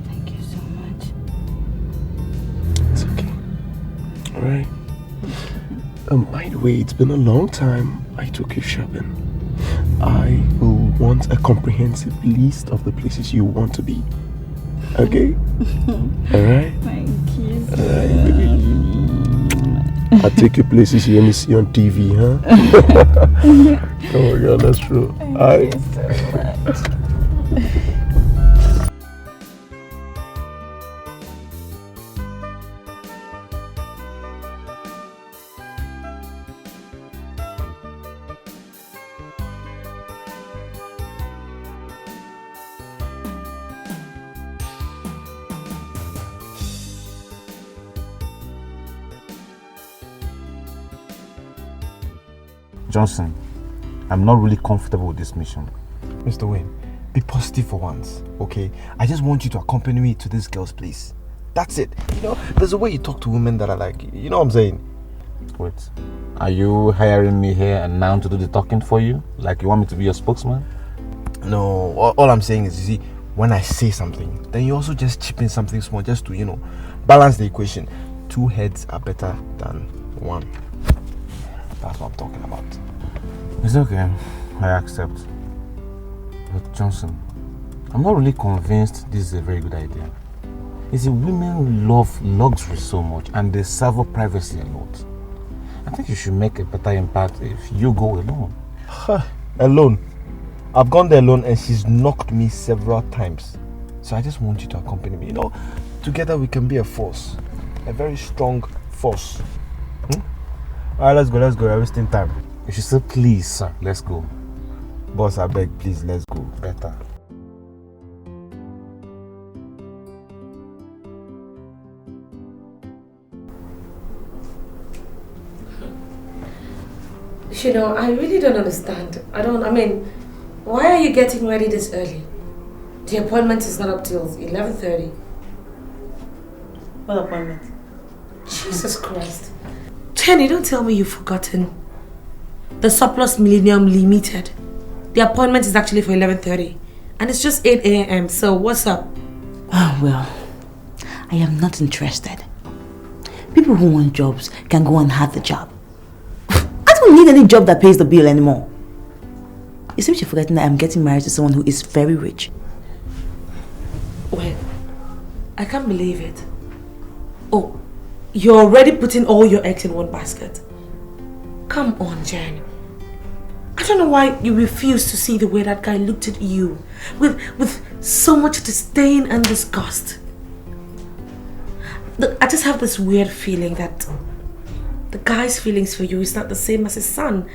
Thank you so much. It's okay. Alright. By the way, it's been a long time I took you shopping. I will want a comprehensive list of the places you want to be. Okay? Alright? Thank you. Alright, baby. I'll take you places you only see on TV, huh? Oh my god, that's true. Thank you so much. Johnson, I'm not really comfortable with this mission. Mr. Wayne, be positive for once, okay? I just want you to accompany me to this girl's place. That's it. You know, there's a way you talk to women that are like, you know what I'm saying? Wait, are you hiring me here and now to do the talking for you? Like you want me to be your spokesman? No, all I'm saying is, you see, when I say something, then you also just chip in something small just to, you know, balance the equation. Two heads are better than one. That's what I'm talking about. It's okay, I accept. But Johnson, I'm not really convinced this is a very good idea. You see, women love luxury so much and they savor privacy a lot. I think you should make a better impact if you go alone. Alone? I've gone there alone and she's knocked me several times. So I just want you to accompany me. You know, together we can be a force. A very strong force. Alright, let's go. We're wasting time. You should say, please, sir, let's go. Boss, I beg, please, let's go. Better. You know, I really don't understand. I mean, why are you getting ready this early? The appointment is not up till 11:30. What appointment? Jesus Christ. Jenny, don't tell me you've forgotten. The Surplus Millennium Limited. The appointment is actually for 11:30. And it's just 8 a.m. So what's up? Oh, well, I am not interested. People who want jobs can go and have the job. I don't need any job that pays the bill anymore. You seem to be forgetting that I'm getting married to someone who is very rich. Well, I can't believe it. Oh, you're already putting all your eggs in one basket. Come on, Jen. I don't know why you refuse to see the way that guy looked at you with so much disdain and disgust. Look, I just have this weird feeling that the guy's feelings for you is not the same as his son.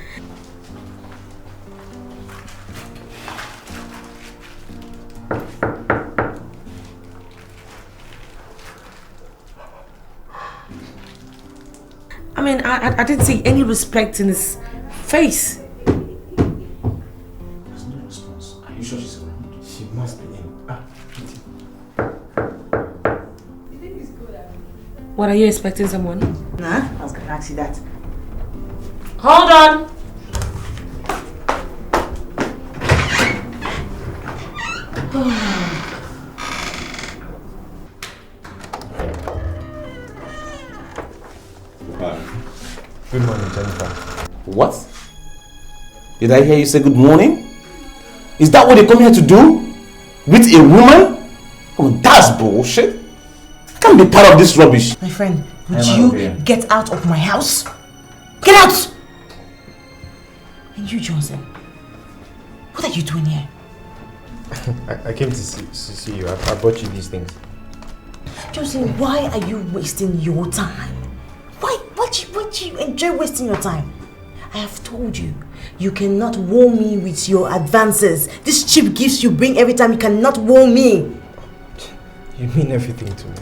I mean, I didn't see any respect in his face. There's no response. Are you sure she's around? She must be in. What, are you expecting someone? Nah, I was going to ask you that. Hold on! Good morning, Jennifer. What? Did I hear you say good morning? Is that what you come here to do? With a woman? Oh, that's bullshit. I can't be part of this rubbish. My friend, would you get out of my house? Get out! And you, Johnson, what are you doing here? I came to see you. I brought you these things. Johnson, why are you wasting your time? Why do you enjoy wasting your time? I have told you, you cannot woo me with your advances. These cheap gifts you bring every time, you cannot woo me. You mean everything to me.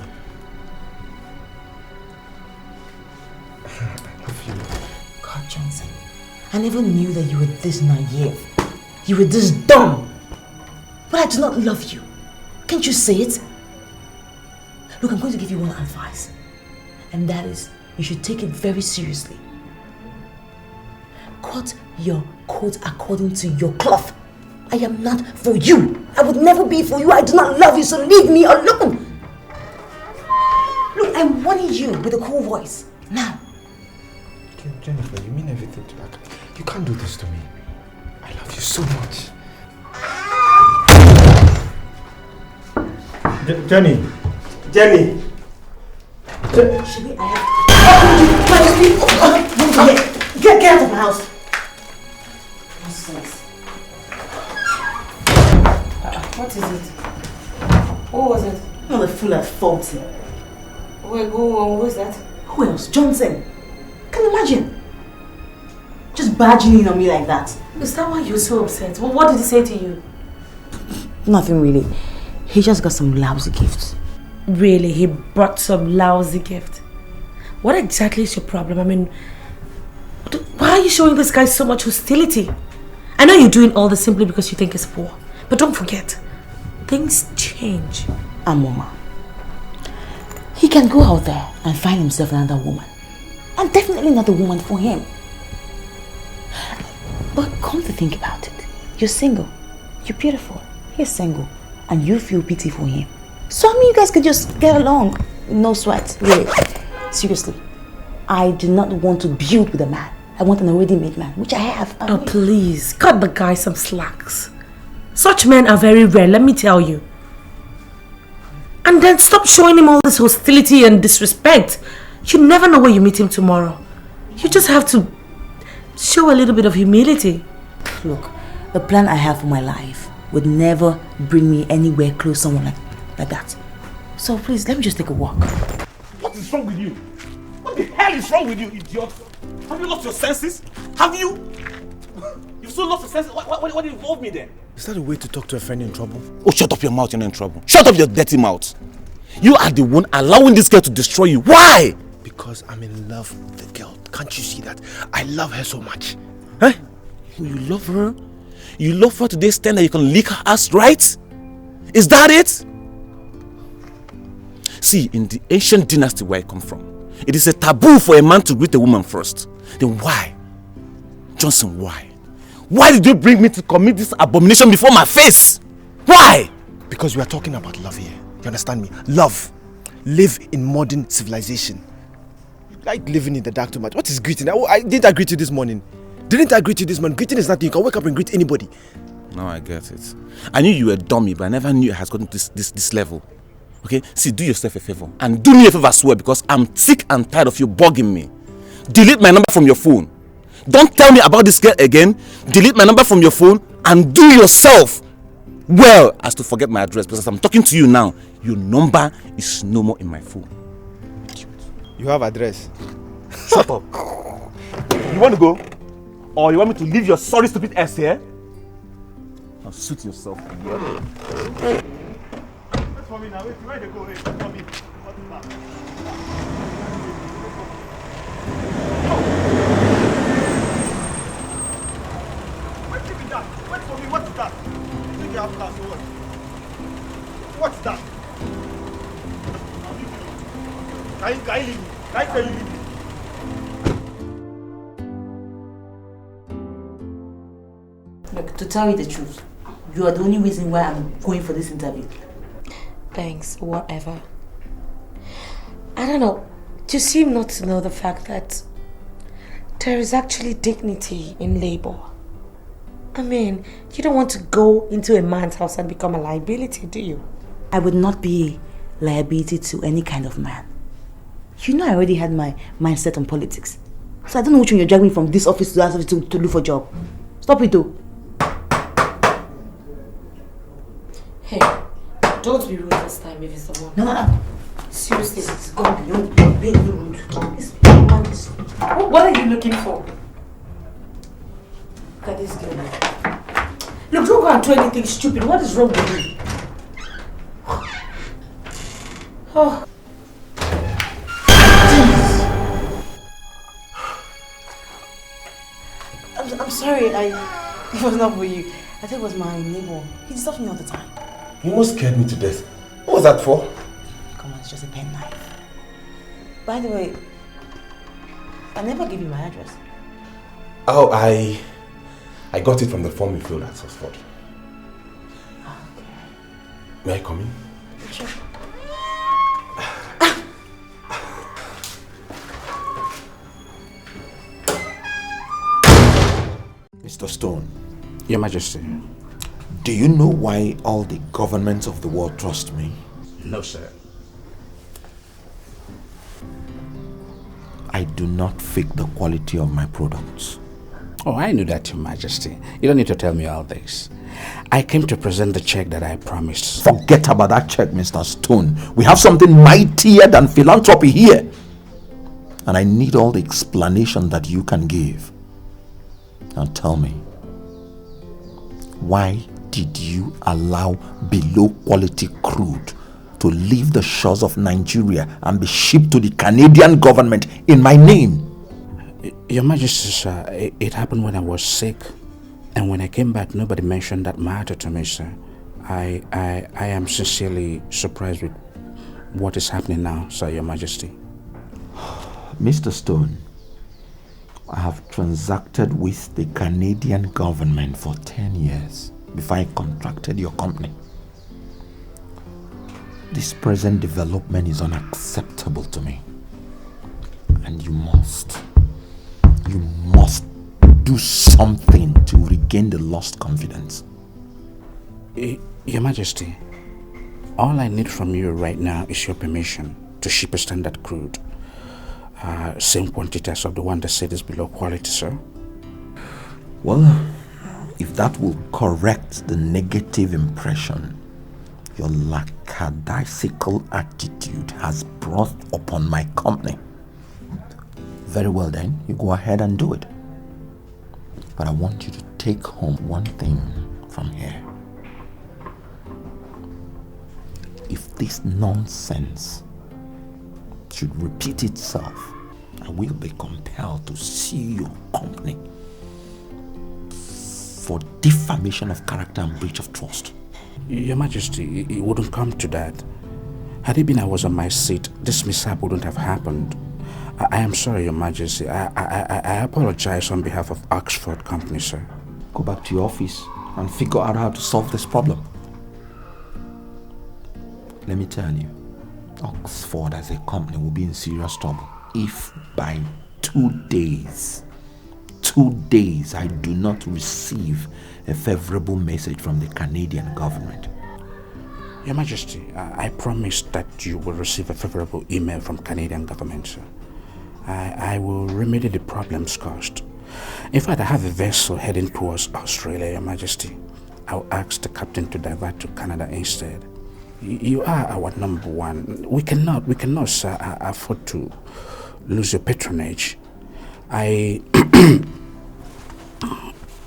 I love you. God, Johnson, I never knew that you were this naive. You were this dumb. But I do not love you. Can't you say it? Look, I'm going to give you one advice. And that is, you should take it very seriously. Cut your coat according to your cloth. I am not for you. I would never be for you. I do not love you, so leave me alone. Look, I'm warning you with a cool voice. Now. Jennifer, you mean everything to that. You can't do this to me. I love you so much. Jenny! Should I have... Get out of my house. Nonsense. What is it? What was it? Not a fool at fault. Wait, who is that? Who else? Johnson. Can you imagine? Just barging in on me like that. Is that why you're so upset? Well, what did he say to you? Nothing really. He just got some lousy gifts. Really? He brought some lousy gift? What exactly is your problem? I mean, why are you showing this guy so much hostility? I know you're doing all this simply because you think he's poor. But don't forget, things change. Amuma. He can go out there and find himself another woman. I'm definitely not the woman for him. But come to think about it, you're single, you're beautiful, he's single, and you feel pity for him. So I mean, you guys could just get along, no sweat, really. Seriously, I do not want to build with a man. I want an already made man, which I have. Oh, please, cut the guy some slacks. Such men are very rare, let me tell you. And then stop showing him all this hostility and disrespect. You never know where you meet him tomorrow. You just have to show a little bit of humility. Look, the plan I have for my life would never bring me anywhere close to someone like that. So please, let me just take a walk. What is wrong with you? What the hell is wrong with you, idiot? Have you lost your senses? Have you? You've so lost your senses? What involved me then? Is that a way to talk to a friend in trouble? Oh, shut up your mouth, you're not in trouble. Shut up your dirty mouth. You are the one allowing this girl to destroy you. Why? Because I'm in love with the girl. Can't you see that? I love her so much. Eh? You love her? You love her to the extent that you can lick her ass, right? Is that it? See, in the ancient dynasty where I come from, it is a taboo for a man to greet a woman first. Then why? Johnson, why? Why did you bring me to commit this abomination before my face? Why? Because we are talking about love here. You understand me? Love. Live in modern civilization. Like living in the dark too much. What is greeting? Didn't I greet you this morning? Didn't I greet you this morning? Greeting is nothing. You can wake up and greet anybody. No, I get it. I knew you were a dummy, but I never knew it has gotten to this level. Okay? See, do yourself a favor. And do me a favor as well, because I'm sick and tired of you bugging me. Delete my number from your phone. Don't tell me about this girl again. Delete my number from your phone and do yourself well as to forget my address, because as I'm talking to you now, your number is no more in my phone. You have address. Shut up. You want to go? Or you want me to leave your sorry stupid ass here? Now suit yourself. Wait for me now. Wait, where they go? Wait for me. Wait for me. What is that? Think you have class or what? What's that? Can you leave me? Can I tell you leave me? Look, to tell you the truth, you are the only reason why I'm going for this interview. Thanks, whatever. I don't know. You seem not to know the fact that there is actually dignity in labor. I mean, you don't want to go into a man's house and become a liability, do you? I would not be a liability to any kind of man. You know I already had my mindset on politics. So I don't know which one you're dragging me from this office to that office to look for a job. Stop it though. Hey, don't be rude this time if it's the one. No. Seriously, it's gonna be rude. What are you looking for? Look at this girl. Look, don't go and do anything stupid. What is wrong with you? Oh. I'm sorry, it was not for you. I think it was my neighbor. He disturbs me all the time. You almost scared me to death. What was that for? Come on, it's just a pen knife. By the way, I never give you my address. Oh, I got it from the form you filled at Oxford. Okay. May I come in? Sure. Mr. Stone. Your Majesty. Do you know why all the governments of the world trust me? No, sir. I do not fake the quality of my products. Oh, I knew that, Your Majesty. You don't need to tell me all this. I came to present the check that I promised. Forget about that check, Mr. Stone. We have something mightier than philanthropy here. And I need all the explanation that you can give. Now tell me, why did you allow below quality crude to leave the shores of Nigeria and be shipped to the Canadian government in my name? Your Majesty, sir, it happened when I was sick. And when I came back, nobody mentioned that matter to me, sir. I am sincerely surprised with what is happening now, sir, Your Majesty. Mr. Stone, I have transacted with the Canadian government for 10 years before I contracted your company. This present development is unacceptable to me. And you must do something to regain the lost confidence. Your Majesty, all I need from you right now is your permission to ship a standard crude. Same quantities of the one that said is below quality, sir. Well, if that will correct the negative impression your lackadaisical attitude has brought upon my company, very well then, you go ahead and do it. But I want you to take home one thing from here. If this nonsense should repeat itself, I will be compelled to sue your company defamation of character and breach of trust. Your Majesty, it wouldn't come to that. Had it been I was on my seat, this mishap wouldn't have happened. I am sorry, Your Majesty. I apologize on behalf of Oxford Company, sir. Go back to your office and figure out how to solve this problem. Let me tell you, Oxford as a company will be in serious trouble if by 2 days I do not receive a favorable message from the Canadian government. Your Majesty, I promise that you will receive a favorable email from Canadian government, sir. I will remedy the problems caused. In fact, I have a vessel heading towards Australia, Your Majesty. I'll ask the captain to divert to Canada instead. You are our number one. We cannot, sir, afford to lose your patronage.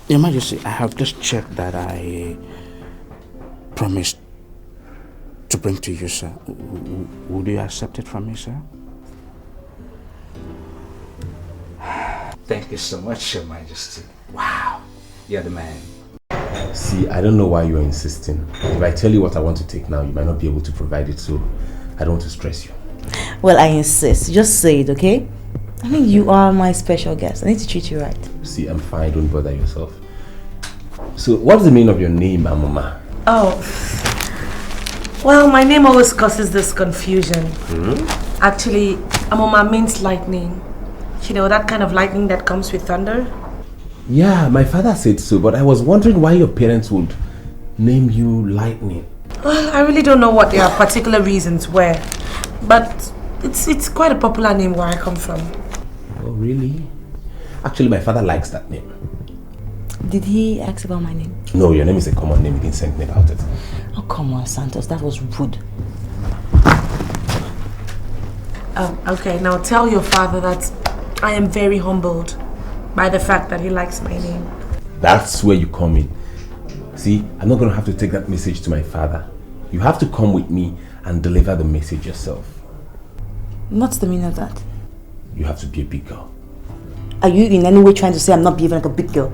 Your Majesty, I have just checked that I promised to bring to you, sir. Would you accept it from me, sir? Thank you so much, Your Majesty. Wow, you're the man. See, I don't know why you're insisting. If I tell you what I want to take now, you might not be able to provide it, so I don't want to stress you. Well, I insist. Just say it, okay? I mean, you are my special guest. I need to treat you right. See, I'm fine. Don't bother yourself. So, what's the meaning of your name, Amuma? Oh, well, my name always causes this confusion. Actually, Amuma means lightning. You know, that kind of lightning that comes with thunder? Yeah, my father said so, but I was wondering why your parents would name you Lightning. Well, I really don't know what their particular reasons were, but it's quite a popular name where I come from. Oh, really? Actually, my father likes that name. Did he ask about my name? No, your name is a common name. He didn't say anything about it. Oh, come on, Santos. That was rude. Okay, now tell your father that I am very humbled by the fact that he likes my name. That's where you come in. See, I'm not going to have to take that message to my father. You have to come with me and deliver the message yourself. What's the meaning of that? You have to be a big girl. Are you in any way trying to say I'm not behaving like a big girl?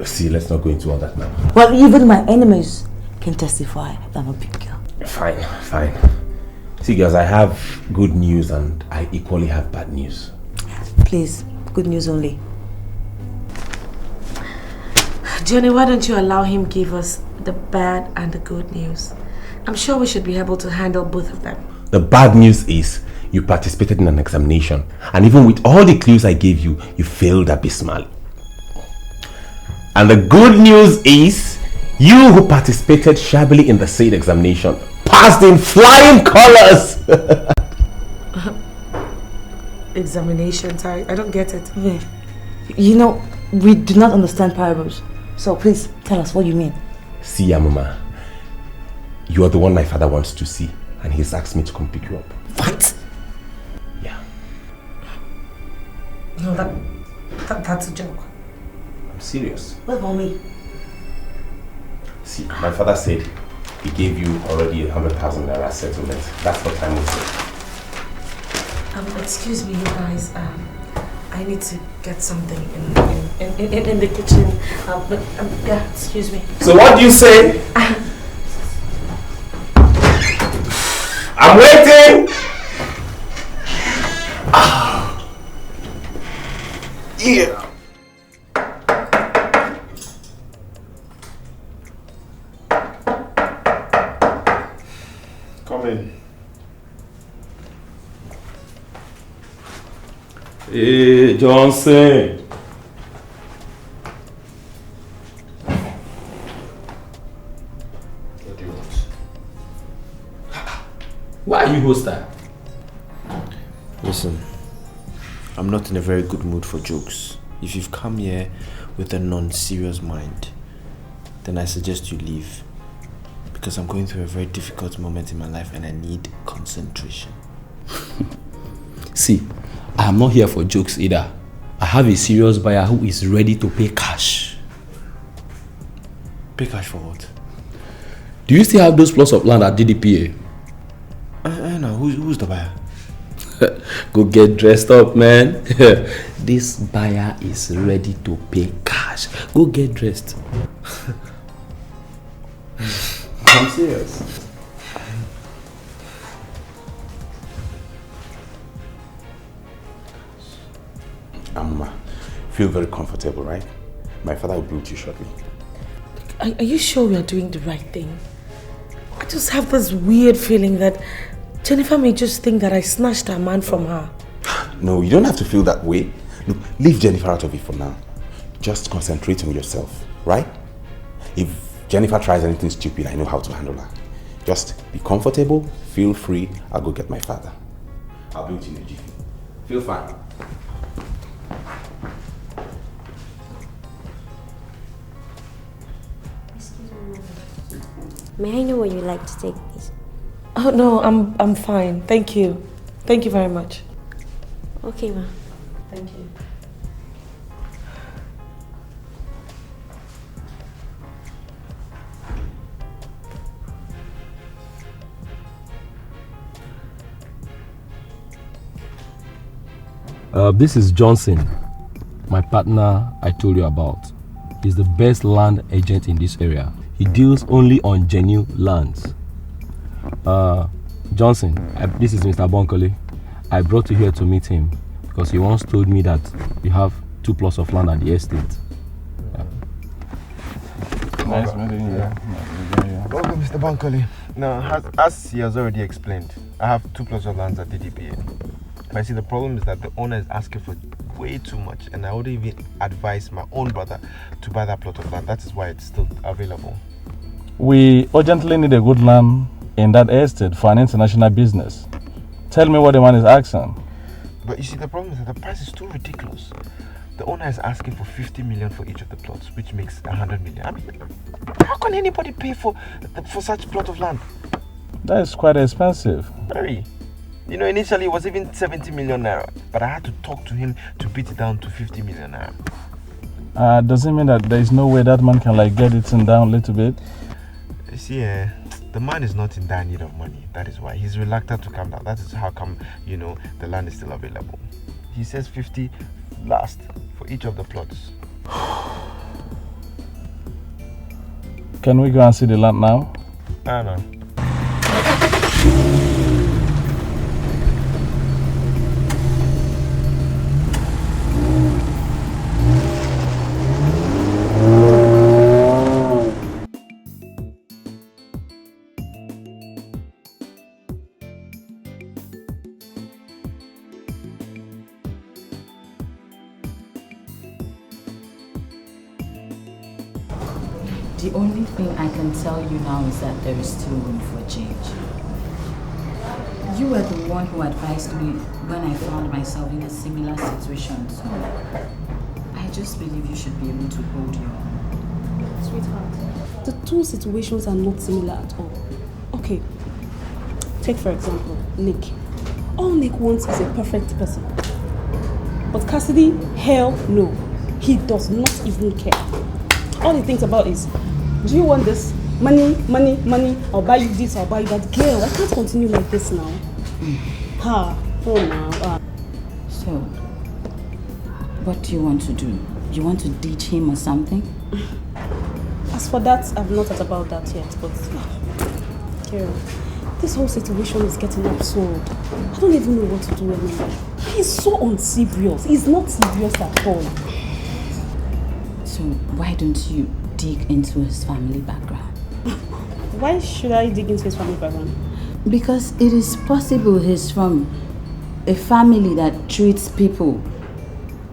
See, let's not go into all that now. Well, even my enemies can testify that I'm a big girl. Fine, fine. See, girls, I have good news and I equally have bad news. Please, good news only. Johnny, why don't you allow him give us the bad and the good news? I'm sure we should be able to handle both of them. The bad news is you participated in an examination, and even with all the clues I gave you, you failed abysmally. And the good news is you who participated shabbily in the said examination passed in flying colors. Examinations, I don't get it. Wait, you know, we do not understand parables. So please tell us what you mean. See, Amuma, you are the one my father wants to see, and he's asked me to come pick you up. What? Yeah. No, that's a joke. I'm serious. What about me? See, my father said he gave you already 100,000 naira settlement. That's what time we said. Excuse me, you guys. I need to get something in the kitchen. But yeah, excuse me. So what do you say? I'm waiting. Yeah. Come in. Hey, Johnson. What do you want? Why are you hostile? Listen, I'm not in a very good mood for jokes. If you've come here with a non-serious mind, then I suggest you leave. Because I'm going through a very difficult moment in my life and I need concentration. See, I am not here for jokes either. I have a serious buyer who is ready to pay cash. Pay cash for what? Do you still have those plots of land at DDPA? No, who's the buyer? Go get dressed up, man. This buyer is ready to pay cash. Go get dressed. serious. Amuma, feel very comfortable, right? My father will be with you shortly. Are you sure we are doing the right thing? I just have this weird feeling that Jennifer may just think that I snatched a man from her. No, you don't have to feel that way. Look, leave Jennifer out of it for now. Just concentrate on yourself, right? If Jennifer tries anything stupid, I know how to handle her. Just be comfortable, feel free, I'll go get my father. I'll be with you in a jiffy. Feel fine. May I know what you like to take, please? Oh no, I'm fine. Thank you. Thank you very much. Okay, ma. Thank you. This is Johnson, my partner I told you about. He's the best land agent in this area. He deals only on genuine lands. Johnson, this is Mr. Bonkole. I brought you here to meet him because he once told me that you have 2 plots of land at the estate. Nice meeting you. Welcome, Mr. Bonkole. Now, as he has already explained, I have 2 plots of land at DDPA. But I see the problem is that the owner is asking for way too much, and I wouldn't even advise my own brother to buy that plot of land. That is why it's still available. We urgently need a good land in that estate for an international business. Tell me what the man is asking. But you see, the problem is that the price is too ridiculous. The owner is asking for 50 million for each of the plots, which makes 100 million. I mean, how can anybody pay for such a plot of land? That is quite expensive. Very. You know, initially it was even 70 million naira, but I had to talk to him to beat it down to 50 million naira. Does it mean that there is no way that man can get it down a little bit? You see, the man is not in dire need of money. That is why he's reluctant to come down. That is how come, you know, the land is still available. He says 50 last for each of the plots. Can we go and see the land now? No. The only thing I can tell you now is that there is still room for change. You were the one who advised me when I found myself in a similar situation, so I just believe you should be able to hold your own. Sweetheart, the 2 situations are not similar at all. Okay, take for example, Nick. All Nick wants is a perfect person. But Cassidy, hell no. He does not even care. All he thinks about is, do you want this? Money, money, money. I'll buy you this, I'll buy you that. Girl, I can't continue like this now. Oh now. So, what do you want to do? You want to ditch him or something? As for that, I've not thought about that yet, but girl, this whole situation is getting absurd. I don't even know what to do anymore. He's so unserious. He's not serious at all. So why don't you dig into his family background? Why should I dig into his family background? Because it is possible he's from a family that treats people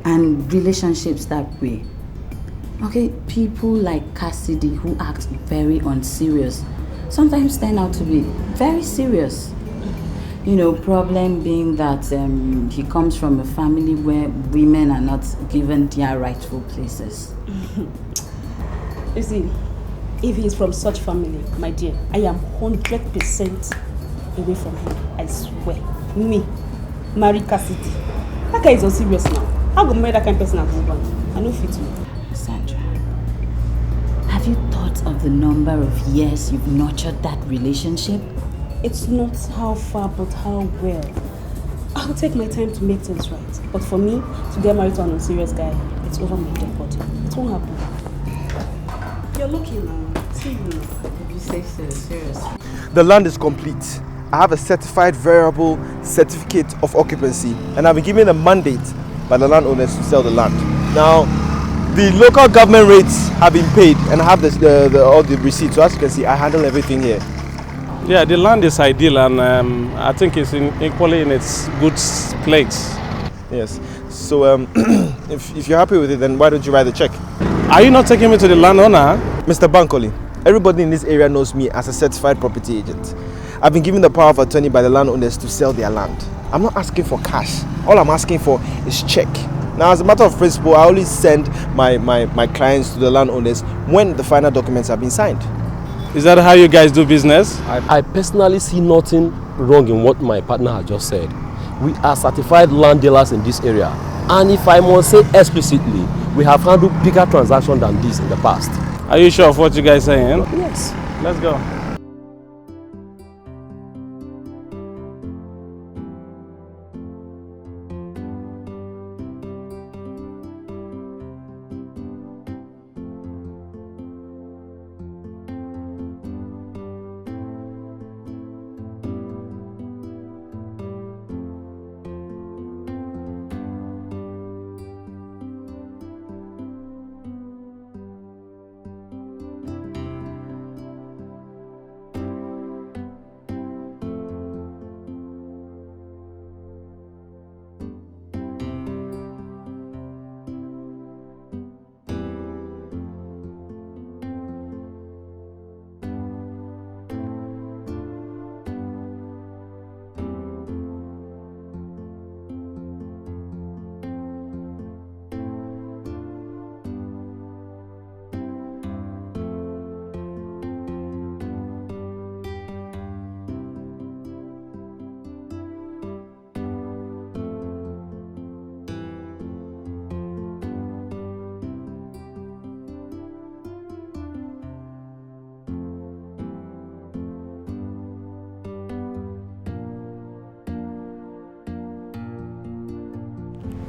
and relationships that way. Okay, people like Cassidy who act very unserious sometimes turn out to be very serious. You know, problem being that he comes from a family where women are not given their rightful places. You see, if he's from such family, my dear, I am 100% away from him. I swear. Me, marry Cassidy. That guy is unserious now. How go marry that kind of person at home? I know fit me. Sandra, have you thought of the number of years you've nurtured that relationship? It's not how far, but how well. I'll take my time to make things right. But for me, to get married to an unserious guy, it's over my dead body. It won't happen. You're lucky now. If you say so, seriously. The land is complete. I have a certified variable certificate of occupancy, and I've been given a mandate by the landowners to sell the land. Now, the local government rates have been paid, and I have all the receipts. So as you can see, I handle everything here. Yeah, the land is ideal, and I think it's equally in its good place. Yes. So if you're happy with it, then why don't you write the check? Are you not taking me to the landowner? Mr. Bankole, everybody in this area knows me as a certified property agent. I've been given the power of attorney by the landowners to sell their land. I'm not asking for cash. All I'm asking for is check. Now, as a matter of principle, I only send my clients to the landowners when the final documents have been signed. Is that how you guys do business? I personally see nothing wrong in what my partner has just said. We are certified land dealers in this area. And if I must say explicitly, we have handled bigger transactions than this in the past. Are you sure of what you guys are saying? Yes. Let's go.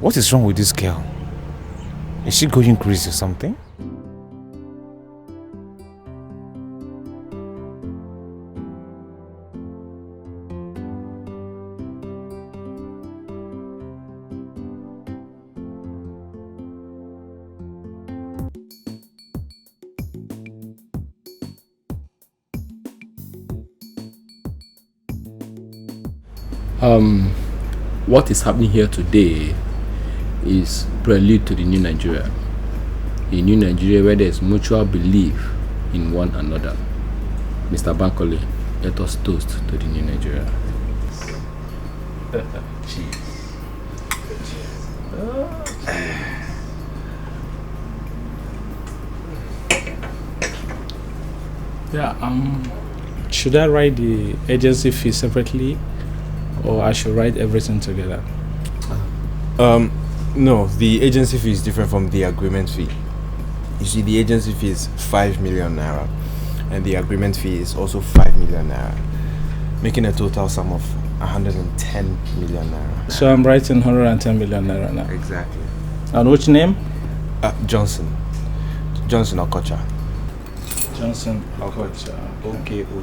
What is wrong with this girl? Is she going crazy or something? What is happening here today is prelude to the new Nigeria. A new Nigeria where there is mutual belief in one another. Mr. Bankole, let us toast to the new Nigeria. Cheers. Yeah, should I write the agency fee separately, or I should write everything together? No, the agency fee is different from the agreement fee. You see, the agency fee is 5 million naira, and the agreement fee is also 5 million naira, making a total sum of 110 million naira. So I'm writing 110 million naira now. Exactly. And which name? Johnson Okocha. Johnson Okocha. Okocha.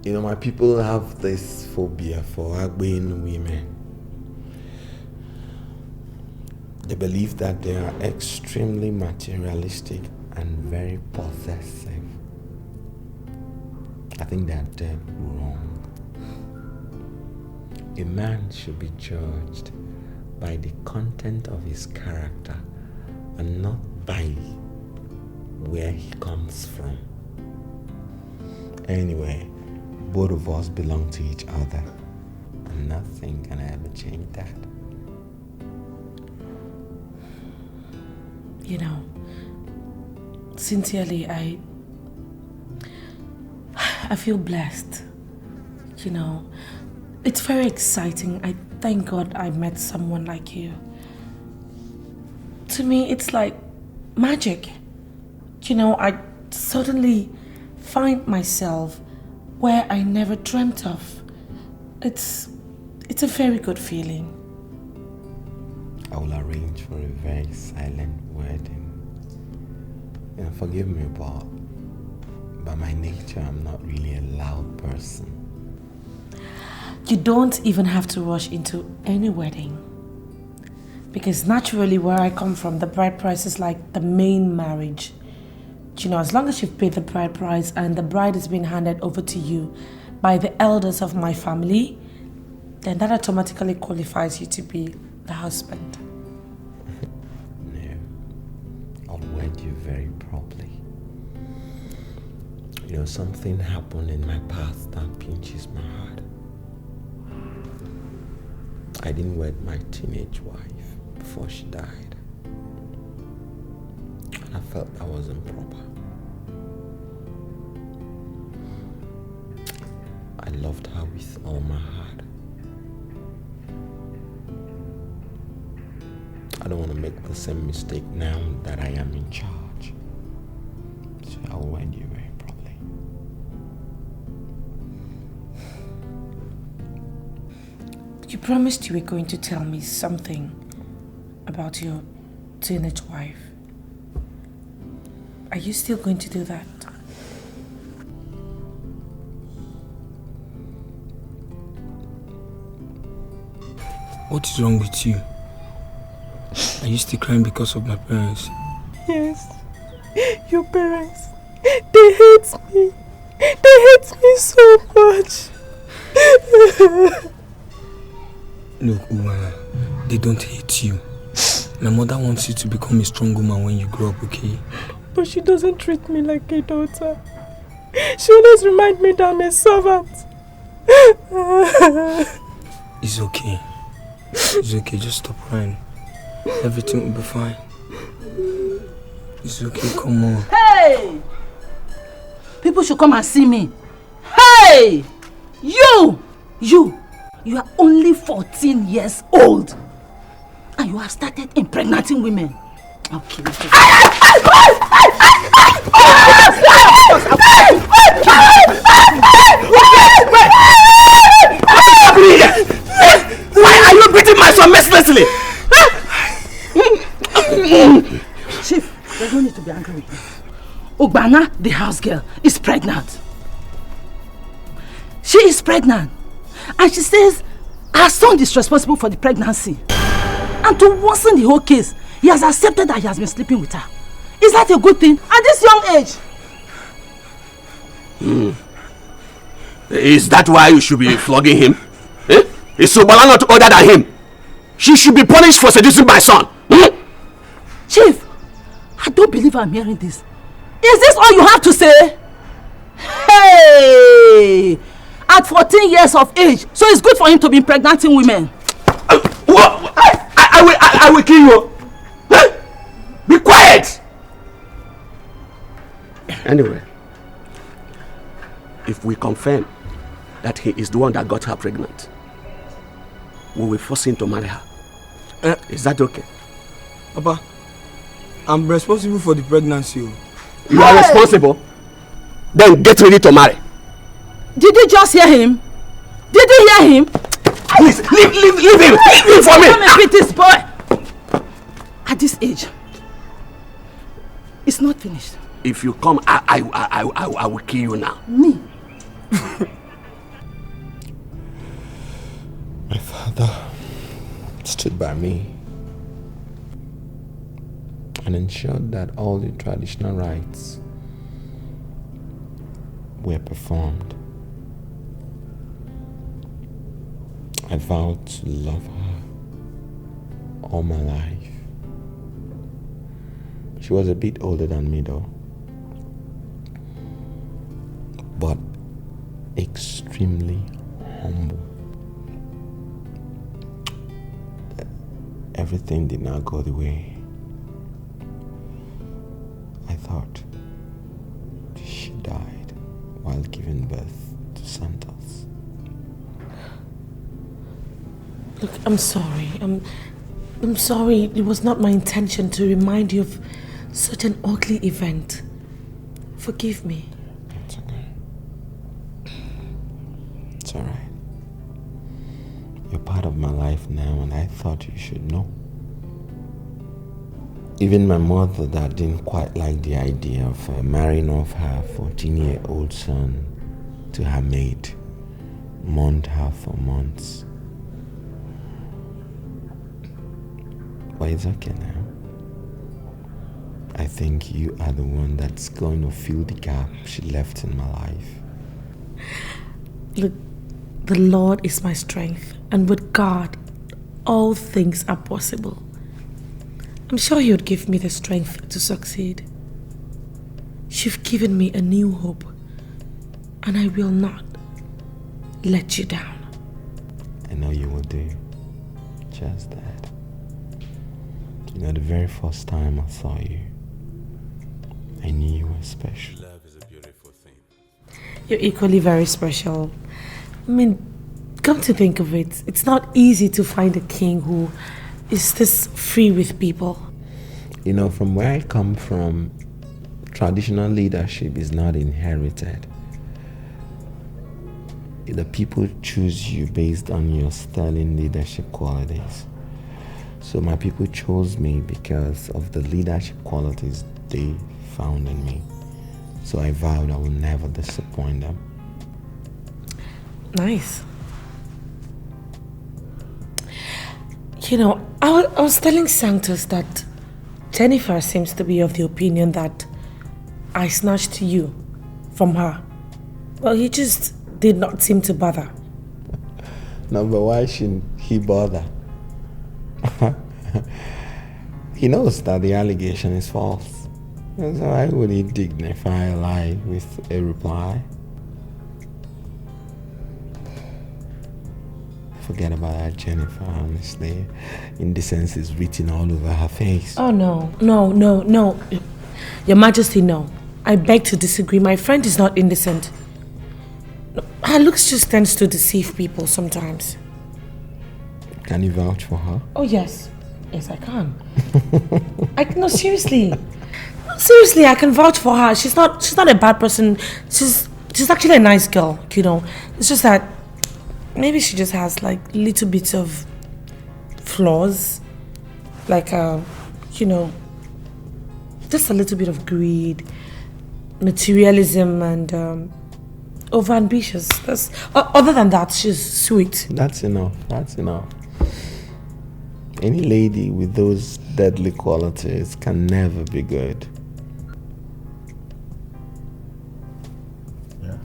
You know, my people have this phobia for Agbein women. They believe that they are extremely materialistic and very possessive. I think that they're wrong. A man should be judged by the content of his character and not by where he comes from. Anyway, both of us belong to each other, and nothing can ever change that. You know, sincerely, I feel blessed. You know, it's very exciting. I thank God I met someone like you. To me, it's like magic. You know, I suddenly find myself where I never dreamt of. It's a very good feeling. I will arrange for a very silent wedding. You know, forgive me, but by my nature, I'm not really a loud person. You don't even have to rush into any wedding. Because naturally, where I come from, the bride price is like the main marriage. You know, as long as you've paid the bride price and the bride is being handed over to you by the elders of my family, then that automatically qualifies you to be the husband. No, I'll wed you very properly. You know, something happened in my past that pinches my heart. I didn't wed my teenage wife before she died. And I felt that was improper. I loved her with all my heart. I don't want to make the same mistake now that I am in charge. So I'll wed you very properly. You promised you were going to tell me something about your teenage wife. Are you still going to do that? What is wrong with you? Are you still crying because of my parents? Yes. Your parents. They hate me. They hate me so much. Look, Umara, they don't hate you. My mother wants you to become a strong woman when you grow up, okay? But she doesn't treat me like a daughter. She always reminds me that I'm a servant. It's okay. It's okay, just stop crying. Everything will be fine. It's okay, come on. Hey! People should come and see me. Hey! You are only 14 years old. And you have started impregnating women. I'll kill you. Why are you beating my son mercilessly? Chief, there's no need to be angry with me. Ogbana, the house girl, is pregnant. She is pregnant. And she says her son is responsible for the pregnancy. And to worsen the whole case, he has accepted that he has been sleeping with her. Is that a good thing at this young age? Is that why you should be flogging him? Eh? Is Sobala not older than him? She should be punished for seducing my son. Chief, I don't believe I'm hearing this. Is this all you have to say? Hey! At 14 years of age, so it's good for him to be impregnating women. I will kill you. Huh? Be quiet! Anyway, if we confirm that he is the one that got her pregnant, we will force him to marry her. Is that okay? Papa, I'm responsible for the pregnancy. You are responsible? Then get ready to marry. Did you just hear him? Did you hear him? Please, leave him! Leave him for me! Come and beat this boy! At this age, it's not finished. If you come, I will kill you now. Me? My father stood by me and ensured that all the traditional rites were performed. I vowed to love her all my life. She was a bit older than me though, but extremely humble. Everything did not go the way I thought she died while giving birth to Santos. Look, I'm sorry. I'm sorry. It was not my intention to remind you of such an ugly event. Forgive me. It's okay. It's alright. You're part of my life now, and I thought you should know. Even my mother that didn't quite like the idea of marrying off her 14-year-old son to her maid, mourned her for months. But it's okay now. I think you are the one that's going to fill the gap she left in my life. Look, the Lord is my strength, and with God, all things are possible. I'm sure He would give me the strength to succeed. You've given me a new hope, and I will not let you down. I know you will do just that. You know, the very first time I saw you, I knew you were special. Love is a beautiful thing. You're equally very special. I mean, come to think of it, it's not easy to find a king who is this free with people. You know, from where I come from, traditional leadership is not inherited. The people choose you based on your sterling leadership qualities. So my people chose me because of the leadership qualities they found in me. So I vowed I will never disappoint them. Nice. You know, I was telling Sanctus that Jennifer seems to be of the opinion that I snatched you from her. Well, he just did not seem to bother. No, but why shouldn't he bother? He knows that the allegation is false. So why would he dignify a lie with a reply? Forget about that, Jennifer, honestly. Indecency is written all over her face. Oh, no. Your Majesty, no. I beg to disagree. My friend is not indecent. Her looks just tends to deceive people sometimes. Can you vouch for her? Oh, yes. Yes, I can. No, seriously. Seriously, I can vouch for her. She's not a bad person. She's actually a nice girl, you know. It's just that maybe she just has like little bits of flaws. Like, you know, just a little bit of greed, materialism, and overambitious. Other than that, she's sweet. That's enough. Any lady with those deadly qualities can never be good. Yeah.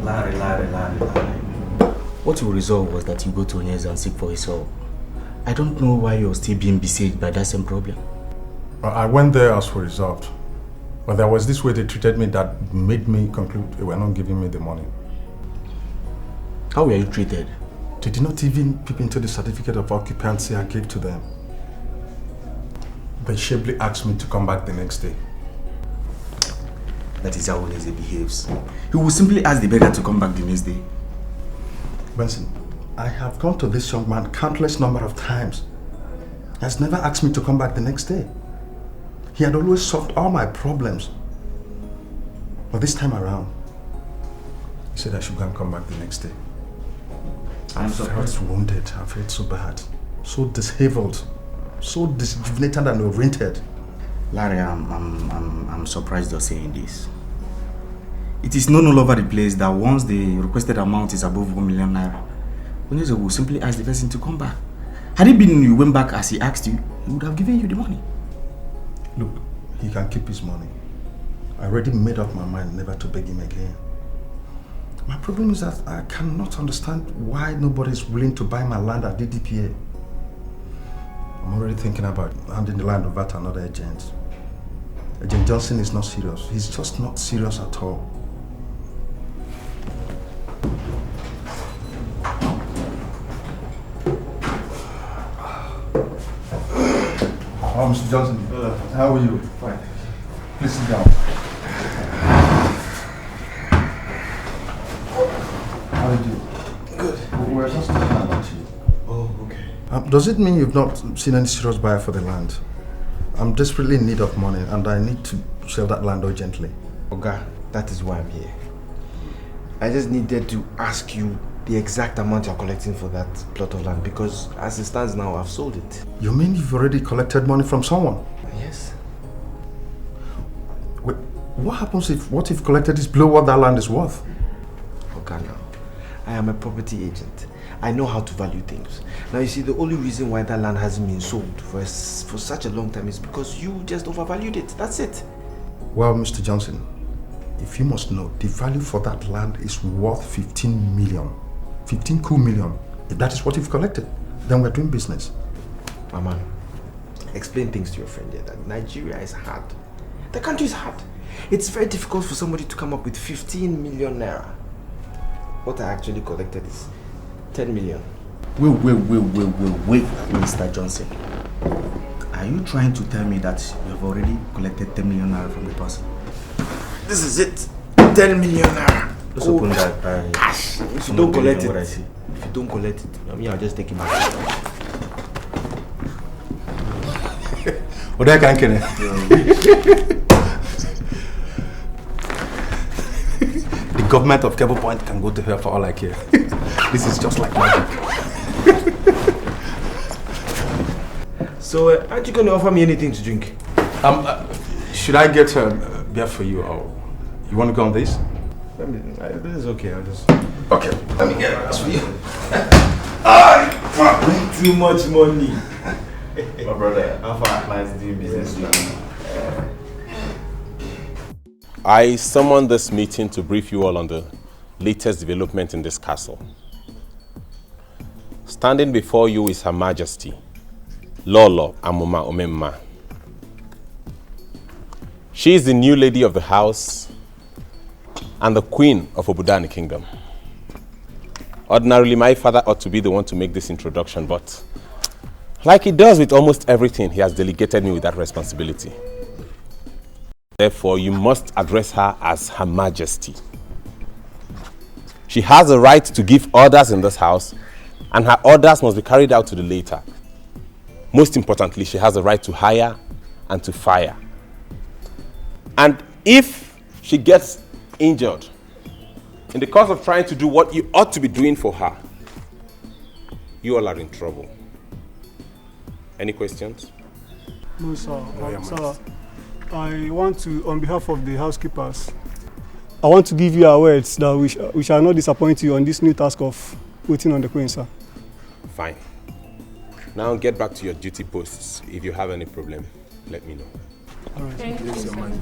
Larry. What we resolved was that you go to Onyeze and seek for his help. I don't know why you're still being besieged by that same problem. I went there as for resolved. But there was this way they treated me that made me conclude they were not giving me the money. How were you treated? They did not even peep into the certificate of occupancy I gave to them. They shamefully asked me to come back the next day. That is how Onyeze behaves. He will simply ask the beggar to come back the next day. Benson, I have gone to this young man countless number of times. He has never asked me to come back the next day. He had always solved all my problems. But this time around, he said I should go and come back the next day. I felt wounded. I felt so bad, so disheveled, so disjuvenated and oriented. Larry, I'm surprised you're saying this. It is known all over the place that once the requested amount is above 1 million naira, Onyeze will simply ask the person to come back. Had it been you went back as he asked you, he would have given you the money. Look, he can keep his money. I already made up my mind never to beg him again. My problem is that I cannot understand why nobody is willing to buy my land at DDPA. I'm already thinking about handing the land over to another agent. Agent Johnson is not serious. He's just not serious at all. Oh, Mr. Johnson, how are you? Fine. Please sit down. How are you? Good. We're just talking about you. Oh, okay. Does it mean you've not seen any serious buyer for the land? I'm desperately in need of money and I need to sell that land urgently. Oga, that is why I'm here. I just needed to ask you the exact amount you're collecting for that plot of land because as it stands now, I've sold it. You mean you've already collected money from someone? Yes. Wait, what happens what if collected is below what that land is worth? Oga, now, I am a property agent. I know how to value things. Now you see, the only reason why that land hasn't been sold for such a long time is because you just overvalued it. That's it. Well, Mr. Johnson, if you must know, the value for that land is worth 15 million. 15 cool million. If that is what you've collected, then we're doing business. Mama, explain things to your friend here that Nigeria is hard. The country is hard. It's very difficult for somebody to come up with 15 million naira. What I actually collected is 10 million. Wait, Mr. Johnson. Are you trying to tell me that you have already collected 10 million naira from the person? This is it. 10 million naira. Just open that cash. If you don't collect it, if you don't collect it, I mean, I'll just take it back. What I can The government of Cable Point can go to hell for all I care. This is just like magic. So, aren't you going to offer me anything to drink? Should I get beer for you, or you want to go on this? This is okay. I'll just. Okay, let me get this for you. Too much money. My brother, how far clients doing business with you? I summoned this meeting to brief you all on the latest development in this castle. Standing before you is Her Majesty, Lolo Amuma Omemma. She is the new lady of the house and the queen of Obudani Kingdom. Ordinarily, my father ought to be the one to make this introduction, but like he does with almost everything, he has delegated me with that responsibility. Therefore, you must address her as Her Majesty. She has the right to give orders in this house, and her orders must be carried out to the letter. Most importantly, she has the right to hire and to fire. And if she gets injured in the course of trying to do what you ought to be doing for her, you all are in trouble. Any questions? No, sir. Sir, I want to, on behalf of the housekeepers, I want to give you our words that we shall not disappoint you on this new task of waiting on the queen, sir. Fine. Now get back to your duty posts. If you have any problem, let me know. All right. Thank you, sir.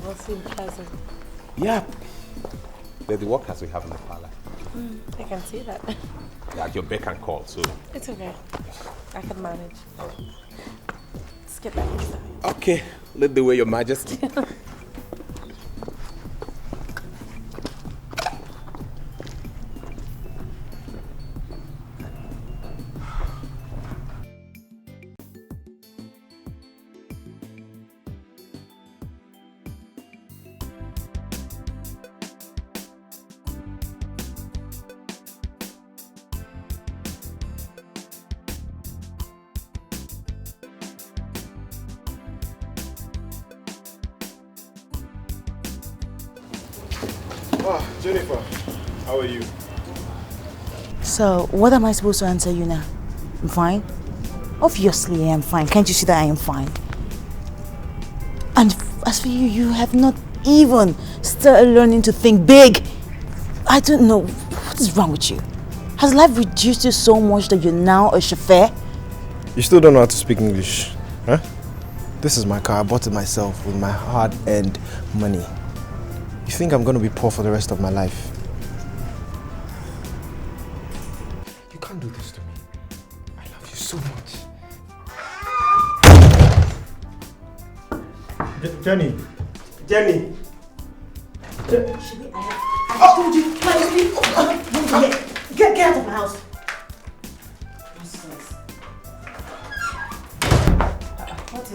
Will seem pleasant. Yeah. They're the workers we have in the parlor. I can see that. They're at your beck and call, so. It's okay. I can manage. Let's get back inside. Okay. Lead the way, Your Majesty. Jennifer, how are you? So, what am I supposed to answer you now? I'm fine? Obviously I am fine. Can't you see that I am fine? And as for you, you have not even started learning to think big. I don't know. What is wrong with you? Has life reduced you so much that you're now a chauffeur? You still don't know how to speak English, huh? This is my car. I bought it myself with my hard-earned money. You think I'm going to be poor for the rest of my life? You can't do this to me. I love you so much. Jenny. I told you, get out of my house.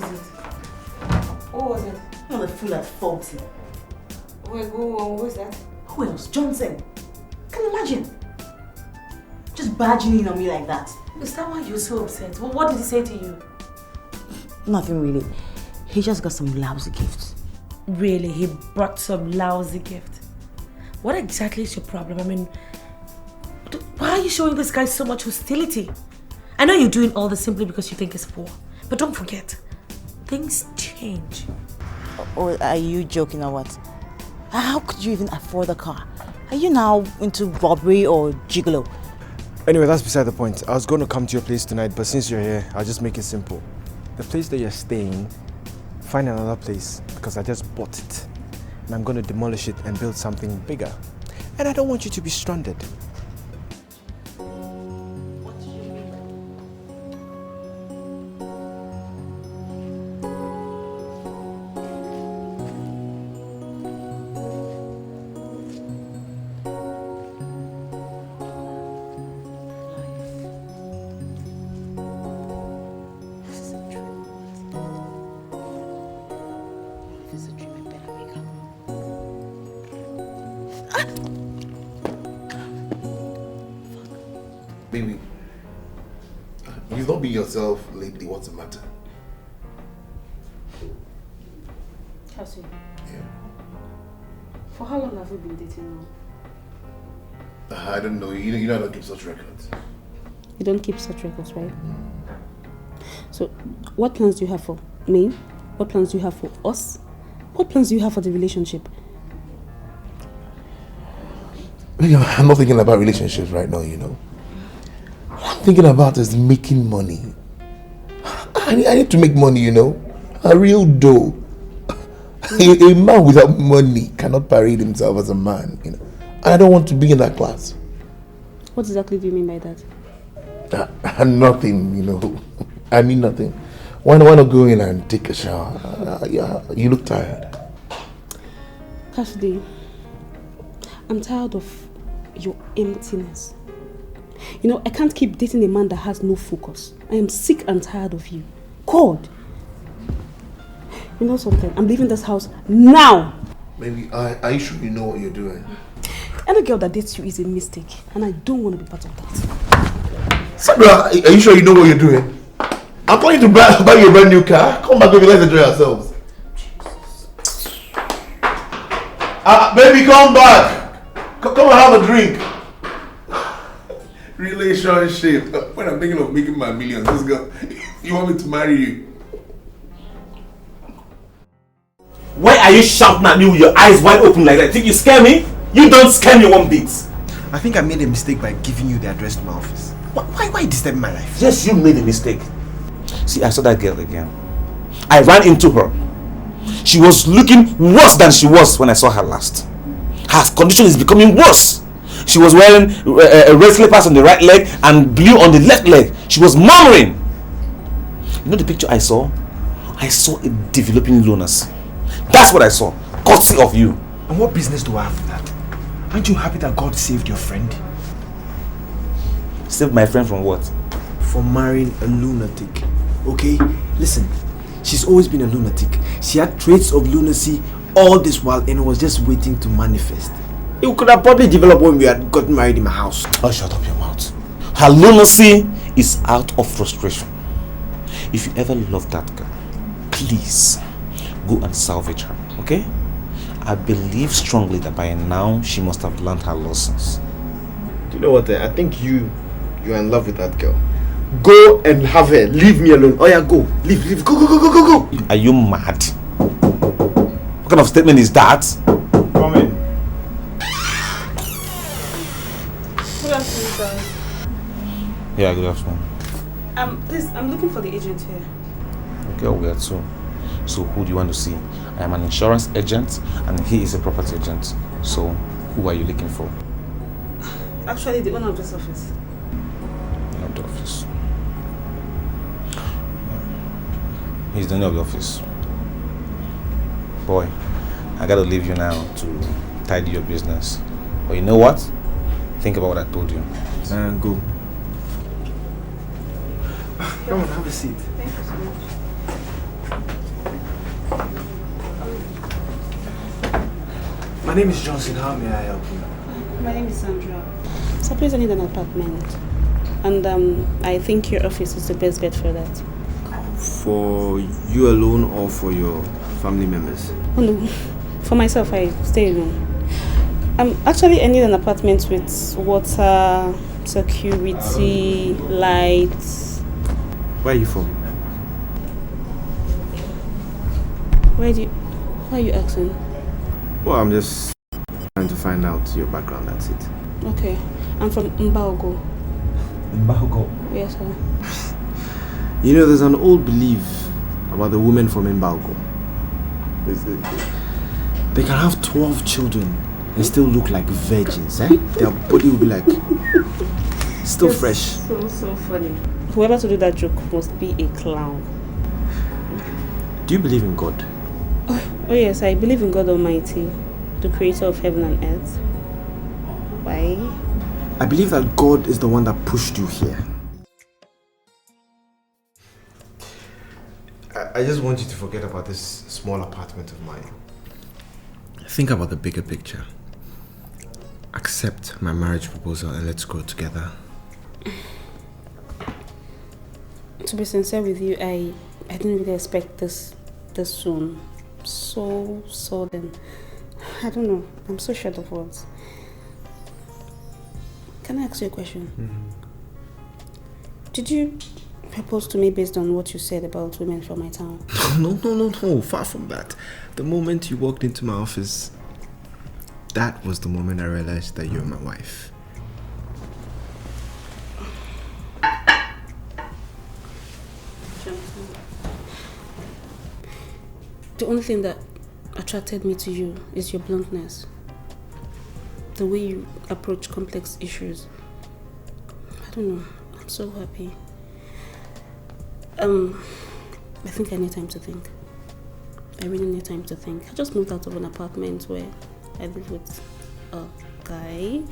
is it? What was it? You're a fool at 40. Who is that? Who else? Johnson. Can you imagine? Just barging in on me like that. Is that why you're so upset? Well, what did he say to you? Nothing really. He just got some lousy gifts. Really? He brought some lousy gift? What exactly is your problem? I mean, why are you showing this guy so much hostility? I know you're doing all this simply because you think he's poor. But don't forget, things change. Or are you joking or what? How could you even afford a car? Are you now into robbery or gigolo? Anyway, that's beside the point. I was going to come to your place tonight, but since you're here, I'll just make it simple. The place that you're staying, find another place because I just bought it. And I'm going to demolish it and build something bigger. And I don't want you to be stranded. Baby, you've not been yourself lately. What's the matter? Cassie. Yeah. For how long have we been dating now? I don't know. You know I don't keep such records. You don't keep such records, right? So, what plans do you have for me? What plans do you have for us? What plans do you have for the relationship? I'm not thinking about relationships right now, you know. What I'm thinking about is making money. I need to make money, you know. A real dough. A man without money cannot parade himself as a man, you know. I don't want to be in that class. What exactly do you mean by that? Nothing, you know. I mean nothing. Why not go in and take a shower? You look tired. Cassidy, I'm tired of your emptiness. You know, I can't keep dating a man that has no focus. I am sick and tired of you. God. You know something? I'm leaving this house now. Maybe, are you sure you know what you're doing? Any girl that dates you is a mistake, and I don't want to be part of that. Sandra, are you sure you know what you're doing? I'm planning to buy you a brand new car. Come back, baby, let's enjoy ourselves. Baby, come back. Come and have a drink. Relationship. When I'm thinking of making my millions, this girl, you want me to marry you? Why are you shouting at me with your eyes wide open like that? Think you scare me? You don't scare me one bit. I think I made a mistake by giving you the address to my office. Why disturbing my life? Yes, you made a mistake. See, I saw that girl again. I ran into her. She was looking worse than she was when I saw her last. Her condition is becoming worse. She was wearing red slippers on the right leg and blue on the left leg. She was murmuring. You know the picture I saw? I saw a developing lunacy. That's what I saw. Courtesy of you. And what business do I have with that? Aren't you happy that God saved your friend? Saved my friend from what? From marrying a lunatic. Okay? Listen, she's always been a lunatic. She had traits of lunacy all this while and was just waiting to manifest. It could have probably developed when we had gotten married in my house. Oh, shut up your mouth. Her lunacy is out of frustration. If you ever love that girl, please go and salvage her, okay? I believe strongly that by now she must have learned her lessons. Do you know what? I think you're in love with that girl. Go and have her. Leave me alone. Oh yeah, go. Leave. Go. Are you mad? What kind of statement is that? Come in. Good afternoon, sir. Yeah, good afternoon. Please, I'm looking for the agent here. Okay, we are too. So who do you want to see? I am an insurance agent and he is a property agent. So who are you looking for? Actually, the owner of this office. Owner of the office. He's the owner of the office. Boy, I gotta leave you now to tidy your business. But you know what? Think about what I told you. And go. Come on, have a seat. Thank you so much. My name is Johnson. How may I help you? My name is Sandra. So please, I need an apartment. And I think your office is the best bet for that. For you alone or for your family members? Oh no, for myself, I stay alone. Actually, I need an apartment with water, security, lights. Where are you from? Why are you asking? Well, I'm just trying to find out your background, that's it. Okay, I'm from Mbaogo. Mbaogo? Yes, sir. You know, there's an old belief about the women from Mbaogo. They can have 12 children and still look like virgins, eh? Their body will be like, still fresh. So funny. Whoever to do that joke must be a clown. Do you believe in God? Oh yes, I believe in God Almighty, the creator of heaven and earth. Why? I believe that God is the one that pushed you here. I just want you to forget about this small apartment of mine. Think about the bigger picture. Accept my marriage proposal and let's grow together. To be sincere with you, I didn't really expect this soon. So sudden. I don't know. I'm so short of words. Can I ask you a question? Mm-hmm. Did you propose to me based on what you said about women from my town? No. Far from that. The moment you walked into my office, that was the moment I realized that you're my wife. The only thing that attracted me to you is your bluntness. The way you approach complex issues. I don't know. I'm so happy. I think I need time to think. I really need time to think. I just moved out of an apartment where I live with a guy.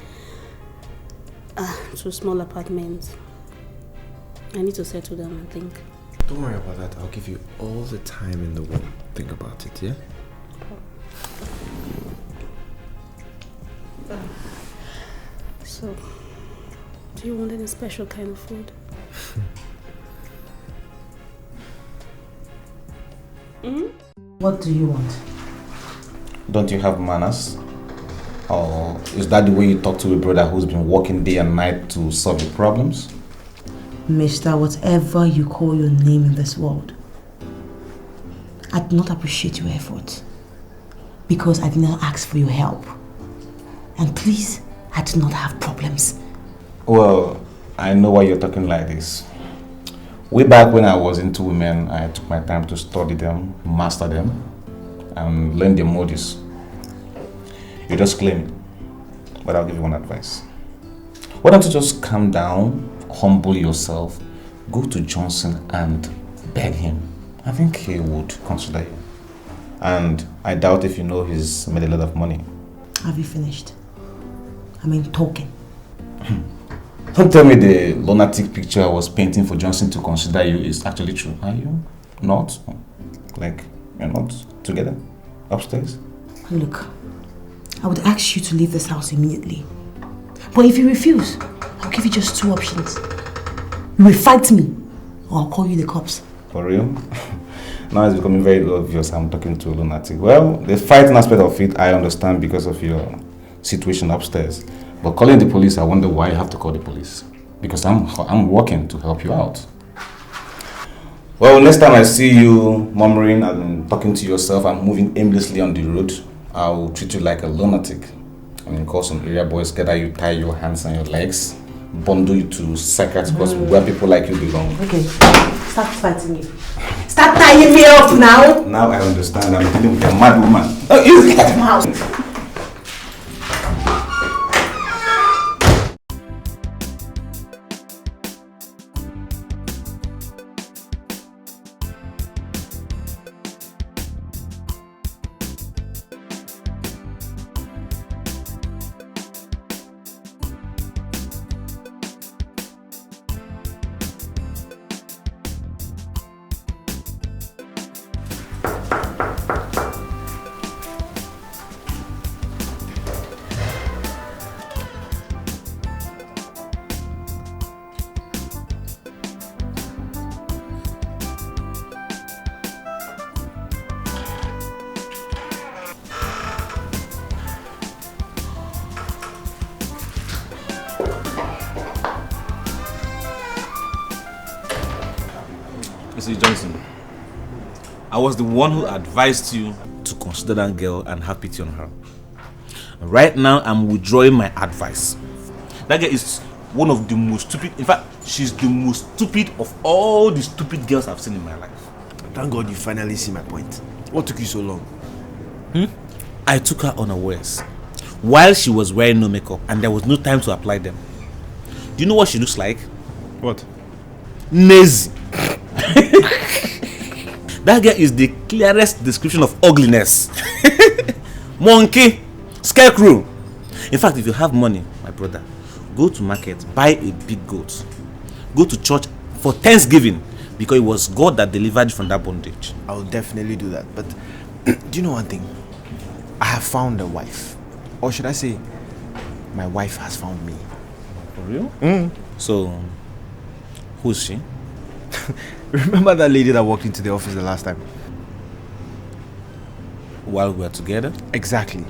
To a small apartment. I need to settle down and think. Don't worry about that. I'll give you all the time in the world. Think about it, yeah? So, do you want any special kind of food? What do you want? Don't you have manners? Or is that the way you talk to a brother who's been working day and night to solve your problems? Mister, whatever you call your name in this world, I do not appreciate your effort because I did not ask for your help. And please, I do not have problems. Well, I know why you're talking like this. Way back when I was into women, I took my time to study them, master them, and learn their modus. You just claim it, but I'll give you one advice. Why don't you just calm down, humble yourself, go to Johnson and beg him. I think he would consider you. And I doubt if you know he's made a lot of money. Have you finished? I mean, talking. Don't tell me the lunatic picture I was painting for Johnson to consider you is actually true. Are you not? Like, you're not together upstairs? Look, I would ask you to leave this house immediately. But if you refuse, I'll give you just two options. You will fight me, or I'll call you the cops. For real? Now it's becoming very obvious I'm talking to a lunatic. Well, the fighting aspect of it, I understand because of your situation upstairs. But calling the police, I wonder why you have to call the police. Because I'm working to help you out. Well, next time I see you murmuring and talking to yourself and moving aimlessly on the road, I'll treat you like a lunatic. I mean, call some area boys, gather you, tie your hands and your legs, bundle you to psychiatric hospital where people like you belong. Okay, start fighting me. Start tying me up now! Now I understand. I'm dealing with a mad woman. Oh, you get him out! Mr. Johnson, I was the one who advised you to consider that girl and have pity on her. Right now, I'm withdrawing my advice. That girl is one of the most stupid, in fact, she's the most stupid of all the stupid girls I've seen in my life. Thank God you finally see my point. What took you so long? I took her unawares while she was wearing no makeup and there was no time to apply them. Do you know what she looks like? What? Lazy. That girl is the clearest description of ugliness. Monkey, scarecrow. In fact, if you have money, my brother, go to market, buy a big goat, go to church for Thanksgiving, because it was God that delivered you from that bondage. I'll definitely do that. But do you know one thing? I have found a wife. Or should I say, my wife has found me. For real? So, who's she? Remember that lady that walked into the office the last time? While we were together? Exactly.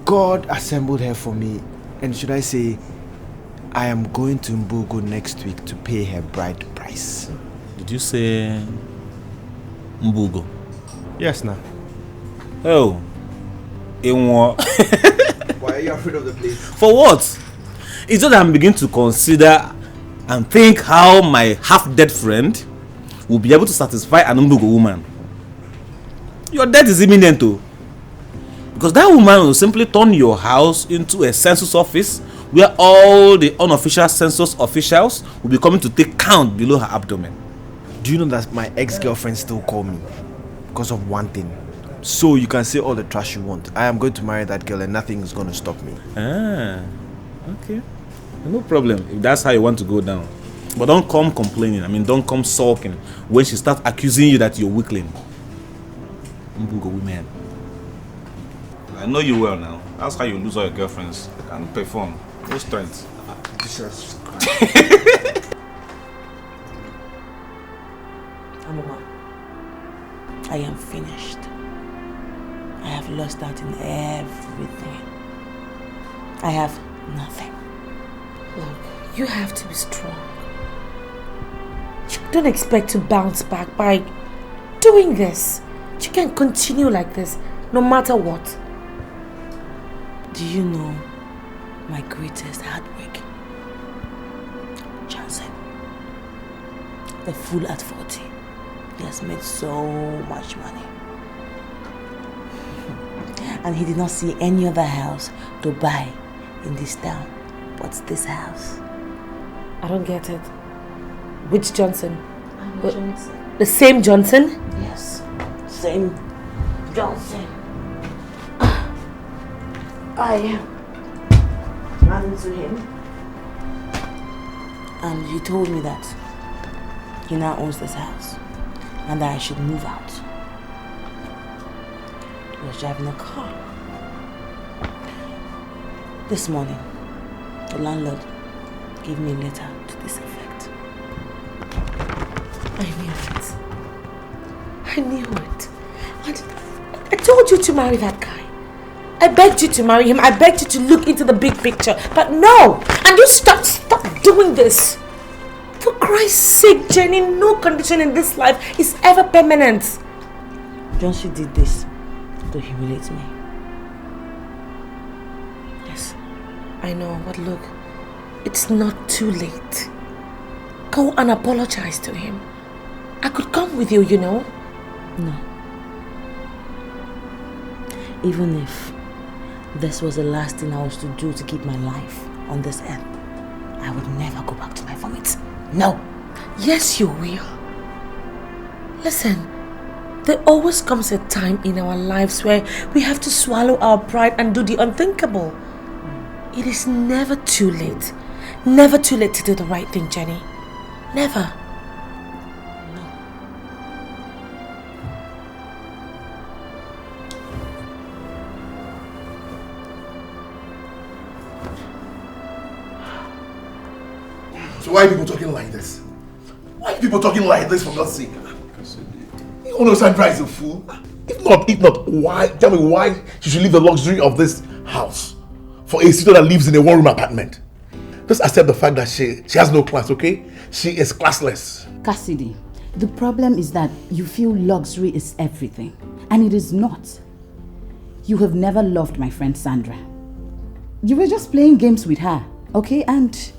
God assembled her for me. And should I say, I am going to Mbugo next week to pay her bride price. Did you say Mbugo? Yes, now. Oh. In what? Why are you afraid of the place? For what? It's just that I'm beginning to consider and think how my half-dead friend will be able to satisfy an Mbugo woman. Your death is imminent too. Because that woman will simply turn your house into a census office where all the unofficial census officials will be coming to take count below her abdomen. Do you know that my ex-girlfriend still call me because of one thing? So you can say all the trash you want. I am going to marry that girl and nothing is going to stop me. Ah, okay. No problem if that's how you want to go down. But don't come complaining. I mean, don't come sulking when she starts accusing you that you're weakling. Mbugo women. I know you well now. That's how you lose all your girlfriends and perform. No strength. Amuma, I am finished. I have lost out in everything. I have nothing. Look, you have to be strong. You don't expect to bounce back by doing this. You can't continue like this, no matter what. Do you know my greatest heartbreak? Johnson. The fool at 40. He has made so much money. And he did not see any other house to buy in this town but this house. I don't get it. Which Johnson? Johnson. The same Johnson? Yes. Same Johnson. I ran into him and he told me that he now owns this house and that I should move out. He was driving a car. This morning, the landlord gave me a letter to this effect. I knew it. I knew it. And I told you to marry that guy. I begged you to marry him. I begged you to look into the big picture. But no! And you stop doing this. For Christ's sake, Jenny, no condition in this life is ever permanent. Johnson did this to humiliate me. Yes, I know, but look, it's not too late. Go and apologize to him. I could come with you, you know. No. Even if this was the last thing I was to do to keep my life on this earth, I would never go back to my vomit. No. Yes, you will. Listen, there always comes a time in our lives where we have to swallow our pride and do the unthinkable. It is never too late. Never too late to do the right thing, Jenny. Never. So why are people talking like this? Why are people talking like this, for God's sake? You understand Sandra is a fool? If not, why? Tell me why she should leave the luxury of this house for a suitor that lives in a one-room apartment. Just accept the fact that she has no class, okay? She is classless. Cassidy, The problem is that you feel luxury is everything, and it is not. You have never loved my friend Sandra. You were just playing games with her, okay? And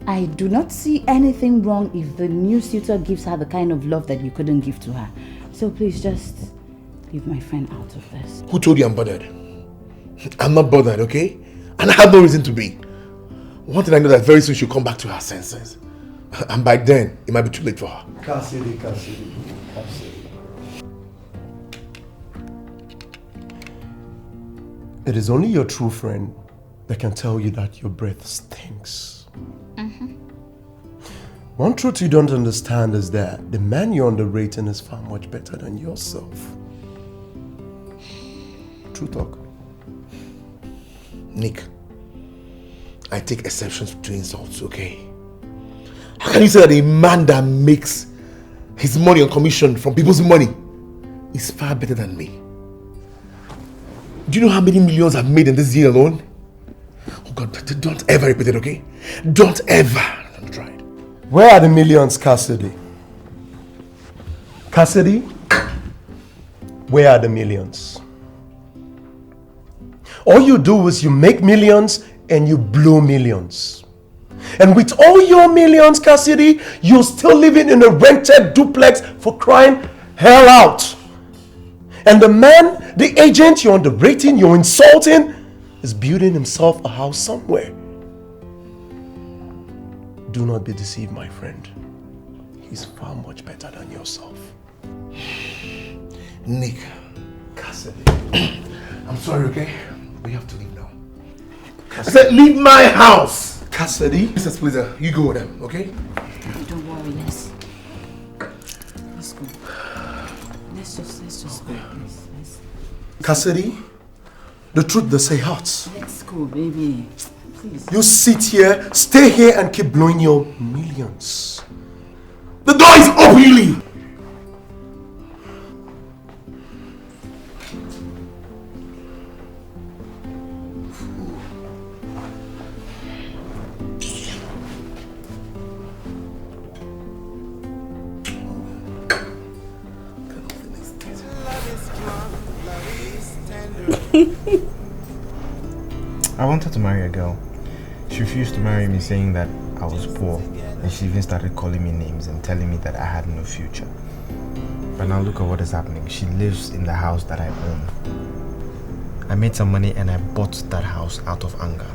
I do not see anything wrong if the new suitor gives her the kind of love that you couldn't give to her. So please just leave my friend out of this. Who told you I'm bothered? I'm not bothered, okay? And I have no reason to be. One thing I know that very soon she'll come back to her senses. And by then, it might be too late for her. Cassidy. It is only your true friend that can tell you that your breath stinks. One truth you don't understand is that the man you're underrating is far much better than yourself. True talk. Nick, I take exceptions to insults, okay? How can you say that a man that makes his money on commission from people's money is far better than me? Do you know how many millions I've made in this year alone? Oh God, don't ever repeat it, okay? Don't ever. Don't try it. Where are the millions, Cassidy? Cassidy? Where are the millions? All you do is you make millions and you blow millions. And with all your millions, Cassidy, you're still living in a rented duplex for crying hell out. And the man, the agent you're underrating, you're insulting, is building himself a house somewhere. Do not be deceived, my friend. He's far much better than yourself. Nick, Cassidy, I'm sorry, okay? We have to leave now. Cassidy. I said leave my house! Cassidy? Mrs. Pleaser, you go with them, okay? Don't worry, let's go. Let's just go, please. Cassidy, the truth does say hurts. Let's go, baby. Please. You sit here, stay here and keep blowing your millions. The door is open! I wanted to marry a girl. She refused to marry me, saying that I was poor, and she even started calling me names and telling me that I had no future. But now look at what is happening. She lives in the house that I own. I made some money and I bought that house out of anger.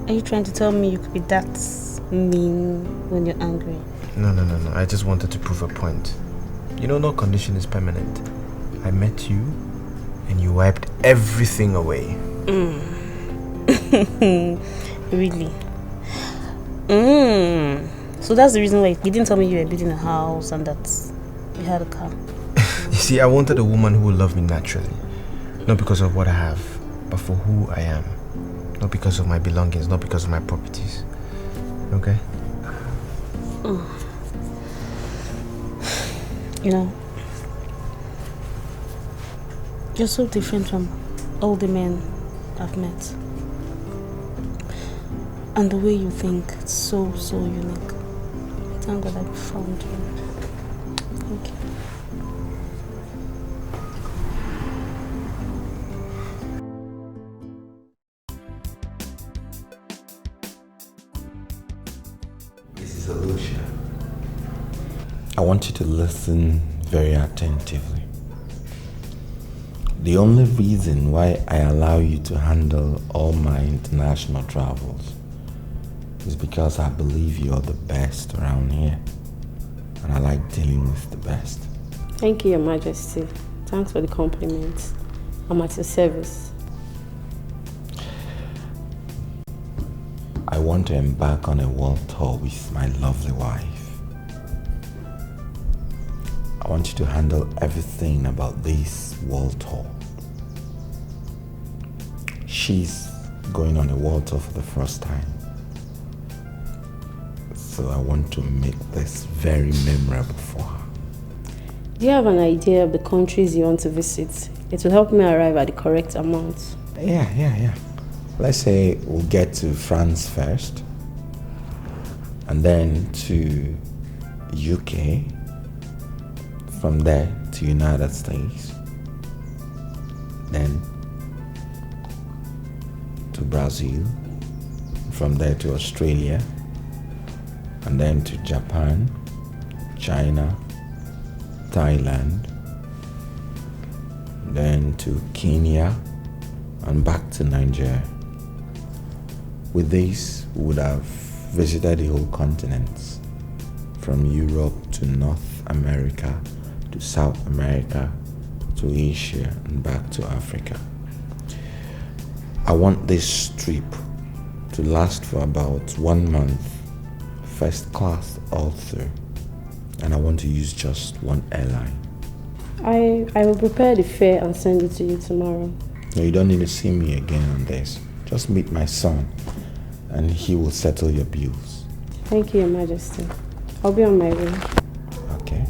Are you trying to tell me you could be that mean when you're angry? No. I just wanted to prove a point. You know, no condition is permanent. I met you and you wiped everything away. Really? So that's the reason why you didn't tell me you were building a house and that you had a car. You see, I wanted a woman who would love me naturally. Not because of what I have, but for who I am. Not because of my belongings, not because of my properties. Okay? You know, you're so different from all the men I've met. And the way you think, it's so unique. Thank God I found you. Thank you. This is Alicia. I want you to listen very attentively. The only reason why I allow you to handle all my international travels is because I believe you're the best around here. And I like dealing with the best. Thank you, Your Majesty. Thanks for the compliments. I'm at your service. I want to embark on a world tour with my lovely wife. I want you to handle everything about this world tour. She's going on a world tour for the first time. So I want to make this very memorable for her. Do you have an idea of the countries you want to visit? It will help me arrive at the correct amount. Yeah. Let's say we'll get to France first, and then to UK, From there to United States. Then to Brazil. From there to Australia. And then to Japan, China, Thailand. Then to Kenya and back to Nigeria. With this, we would have visited the whole continent, from Europe to North America to South America to Asia and back to Africa. I want this trip to last for about 1 month, first class all through, and I want to use just one airline. I will prepare the fare and send it to you tomorrow. No, you don't need to see me again on this. Just meet my son and he will settle your bills. Thank you, Your Majesty. I'll be on my way. Okay.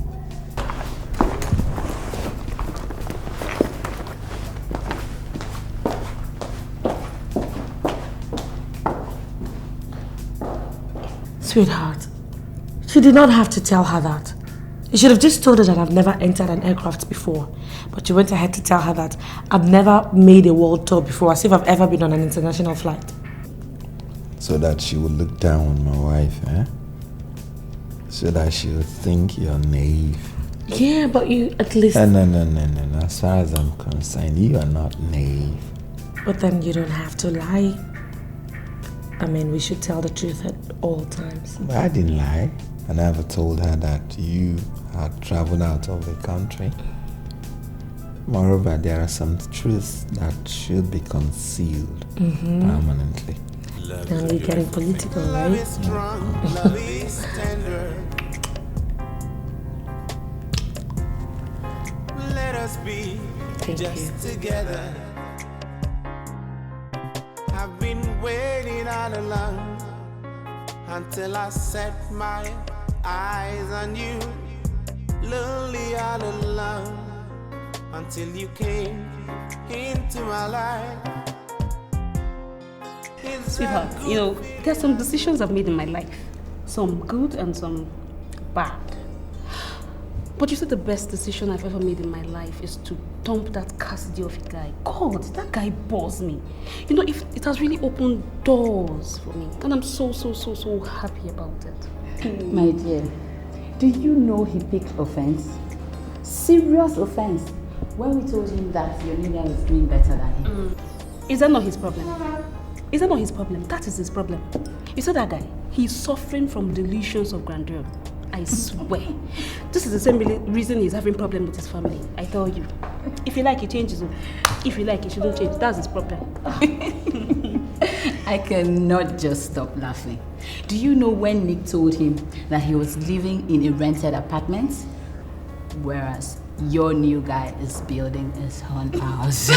Sweetheart, you did not have to tell her that. You should have just told her that I've never entered an aircraft before. But you went ahead to tell her that I've never made a world tour before, as if I've ever been on an international flight. So that she would look down on my wife, eh? So that she would think you're naive. Yeah, but you at least... No. As far as I'm concerned, you are not naive. But then you don't have to lie. I mean, we should tell the truth at all times. But I didn't lie. I never told her that you had traveled out of the country. Moreover, there are some truths that should be concealed permanently. Now we're getting political, right? Love is tender. Let us be just together. I've been waiting all along until I set my eyes on you. Lonely all alone until you came into my life. Sweetheart, you know, there's some decisions I've made in my life. Some good and some bad. But you said the best decision I've ever made in my life is to dump that Cassidy of a guy. God, that guy bores me. You know, if it has really opened doors for me. And I'm so happy about it. My dear, do you know he picked offense? Serious offense. When we told him that your new guy was doing better than him. Is that not his problem? Is that not his problem? That is his problem. You saw that guy? He's suffering from delusions of grandeur. I swear. This is the same reason he's having problem with his family. I tell you. If you like, he changes. If you like, he shouldn't change. That's his problem. I cannot just stop laughing. Do you know when Nick told him that he was living in a rented apartment? Whereas your new guy is building his own house.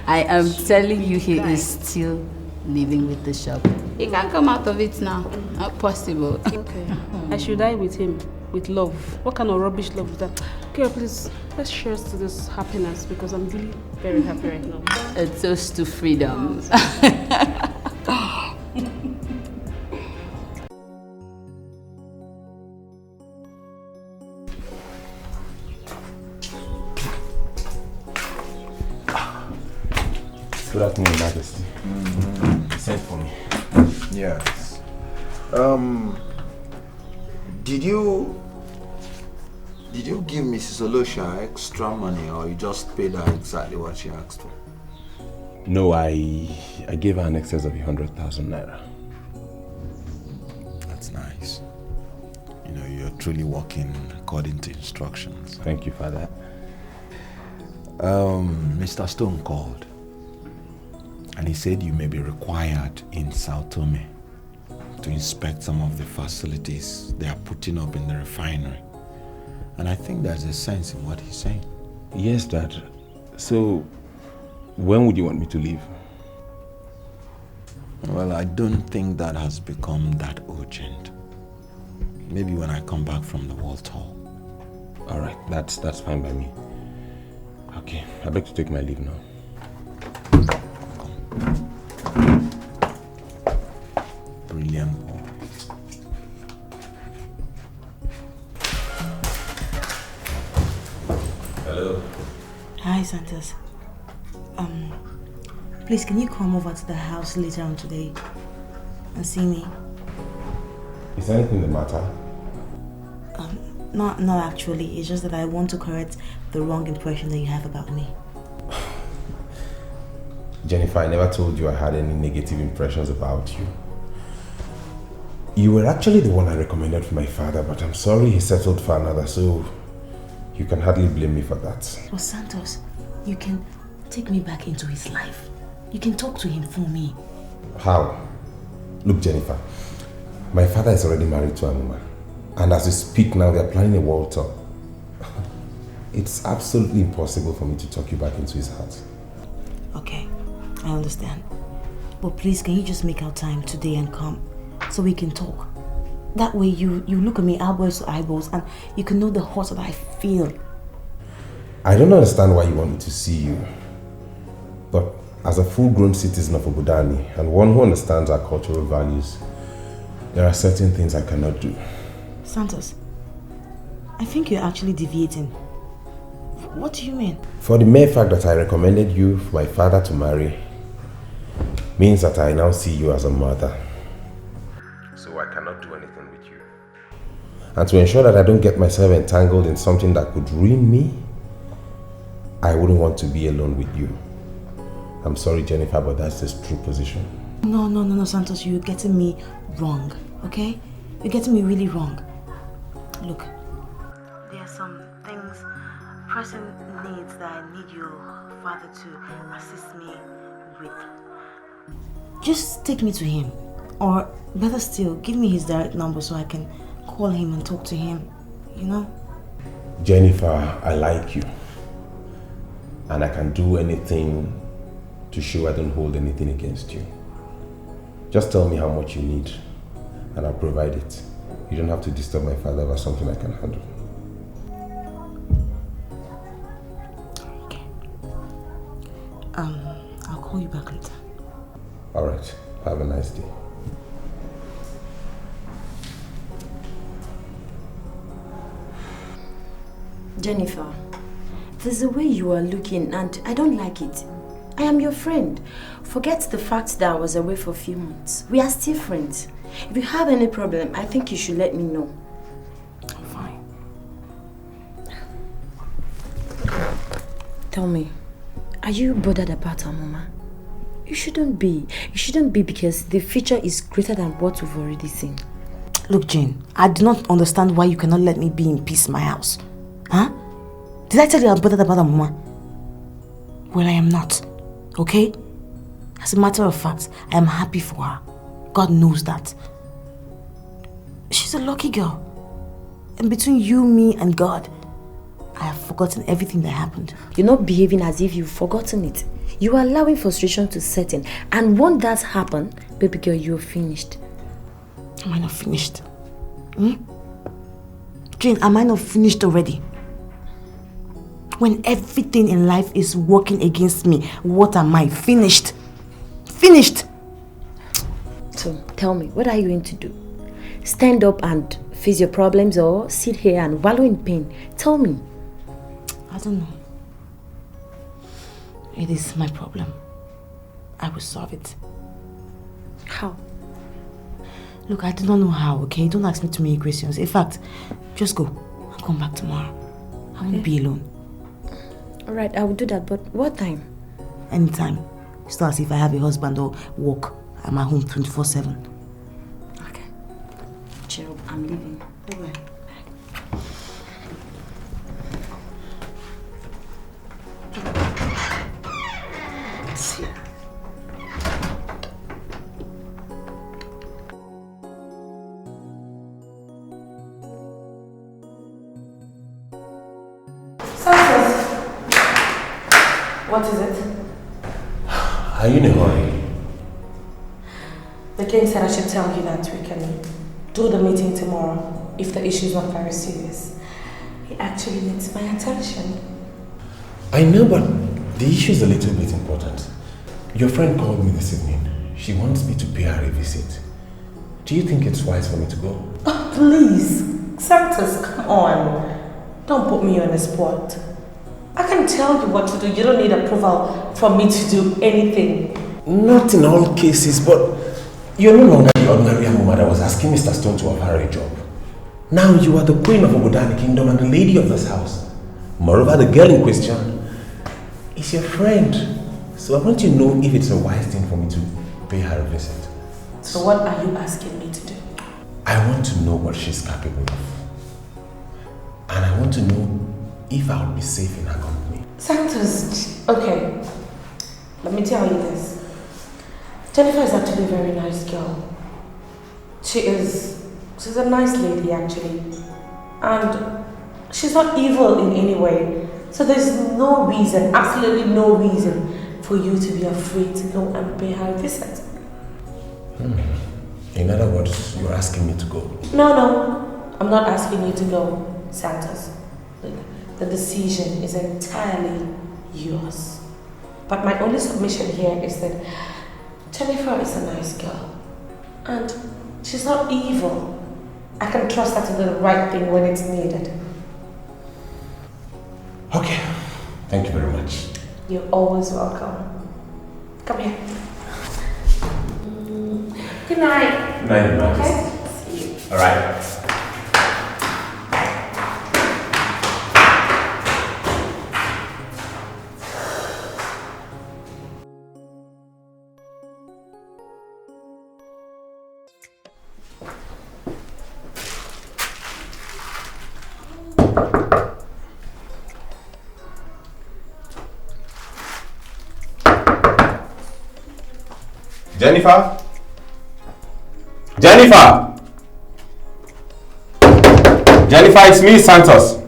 I am telling you, he is still living with the shop. He can't come out of it now. Not possible. Okay. I should die with him, with love. What kind of rubbish love is that? Okay, please, let's share to this happiness because I'm really very happy right now. A toast to freedom. Good afternoon, Majesty. Send for me. Yes. Did you give Mrs. Olosha extra money or you just paid her exactly what she asked for? No, I gave her an excess of 100,000 naira. That's nice. You know, you're truly working according to instructions. Thank you for that. Mr. Stone called and he said you may be required in Sao Tome to inspect some of the facilities they are putting up in the refinery. And I think there's a sense in what he's saying. Yes, Dad. So, when would you want me to leave? Well, I don't think that has become that urgent. Maybe when I come back from the world tour. Alright, that's fine by me. Okay, I beg to take my leave now. Brilliant boy. Hi, Santos. Please, can you come over to the house later on today and see me? Is anything the matter? Not actually. It's just that I want to correct the wrong impression that you have about me. Jennifer, I never told you I had any negative impressions about you. You were actually the one I recommended for my father, but I'm sorry he settled for another, so you can hardly blame me for that. Well, Santos, you can take me back into his life. You can talk to him for me. How? Look, Jennifer, my father is already married to Amuma, and as we speak now, they're planning a world tour. It's absolutely impossible for me to talk you back into his heart. Okay, I understand. But please, can you just make our time today and come so we can talk? That way you look at me eyeballs to eyeballs and you can know the hurt that I feel. I don't understand why you want me to see you. But as a full-grown citizen of Obudani and one who understands our cultural values, there are certain things I cannot do. Santos, I think you're actually deviating. What do you mean? For the mere fact that I recommended you for my father to marry means that I now see you as a mother. So I cannot do anything with you. And to ensure that I don't get myself entangled in something that could ruin me, I wouldn't want to be alone with you. I'm sorry, Jennifer, but that's the true position. No, Santos, you're getting me wrong, okay? You're getting me really wrong. Look, there are some things, pressing needs that I need your father to assist me with. Just take me to him. Or better still, give me his direct number so I can call him and talk to him, you know? Jennifer, I like you. And I can do anything to show I don't hold anything against you. Just tell me how much you need and I'll provide it. You don't have to disturb my father about something I can handle. Okay. I'll call you back later. Alright, have a nice day. Jennifer, there's a way you are looking and I don't like it. I am your friend. Forget the fact that I was away for a few months. We are still friends. If you have any problem, I think you should let me know. I'm fine. Tell me, are you bothered about Amuma? You shouldn't be. You shouldn't be because the future is greater than what we've already seen. Look, Jane, I do not understand why you cannot let me be in peace in my house. Huh? Did I tell you I'm bothered about Amuma? Well, I am not. Okay? As a matter of fact, I am happy for her. God knows that. She's a lucky girl. And between you, me, and God, I have forgotten everything that happened. You're not behaving as if you've forgotten it. You are allowing frustration to set in. And once that's happened, baby girl, you're finished. Am I not finished? Hmm? Jane, am I not finished already? When everything in life is working against me, what am I? Finished. Finished. So, tell me, what are you going to do? Stand up and face your problems or sit here and wallow in pain? Tell me. I don't know. It is my problem. I will solve it. How? Look, I do not know how, okay? Don't ask me too many questions. In fact, just go. I'll come back tomorrow. I won't be alone. Alright, I will do that, but what time? Anytime. It's not as if I have a husband or work. I'm at home 24/7. Okay. Chill, I'm leaving. Bye-bye. What is it? Are you in a hurry? The king said I should tell you that we can do the meeting tomorrow if the issue is not very serious. He actually needs my attention. I know, but the issue is a little bit important. Your friend called me this evening. She wants me to pay her a visit. Do you think it's wise for me to go? Oh, please. Santos, come on. Don't put me on the spot. I can tell you what to do. You don't need approval from me to do anything. Not in all cases, but you're no longer the ordinary Amuma that was asking Mr. Stone to offer her a job. Now you are the queen of Obodani Kingdom and the lady of this house. Moreover, the girl in question is your friend. So I want to know if it's a wise thing for me to pay her a visit. So what are you asking me to do? I want to know what she's capable of. And I want to know if I will be safe in her company. Santos, okay. Let me tell you this. Jennifer is actually a very nice girl. She's a nice lady actually. And she's not evil in any way. So there's no reason, absolutely no reason for you to be afraid to go and pay her a visit. In other words, you're asking me to go? No. I'm not asking you to go, Santos. The decision is entirely yours. But my only submission here is that Jennifer is a nice girl. And she's not evil. I can trust her to do the right thing when it's needed. Okay. Thank you very much. You're always welcome. Come here. Good night. Good night, Majesty. Okay? See you. All right. Jennifer? Jennifer! Jennifer, it's me, Santos.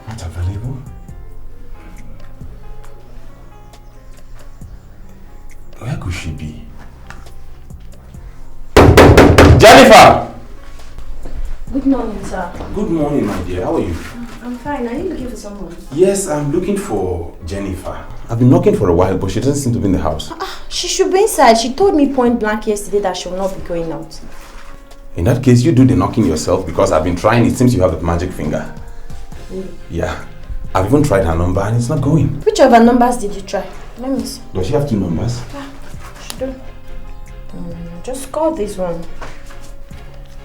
Not available? Where could she be? Jennifer! Good morning, sir. Good morning, my dear. How are you? I'm fine. Are you looking for someone? Yes, I'm looking for Jennifer. I've been knocking for a while, but she doesn't seem to be in the house. She should be inside. She told me point blank yesterday that she will not be going out. In that case, you do the knocking yourself because I've been trying. It seems you have the magic finger. Really? Yeah. I've even tried her number and it's not going. Which of her numbers did you try? Let me see. Does she have 2 numbers? She don't. Just call this one.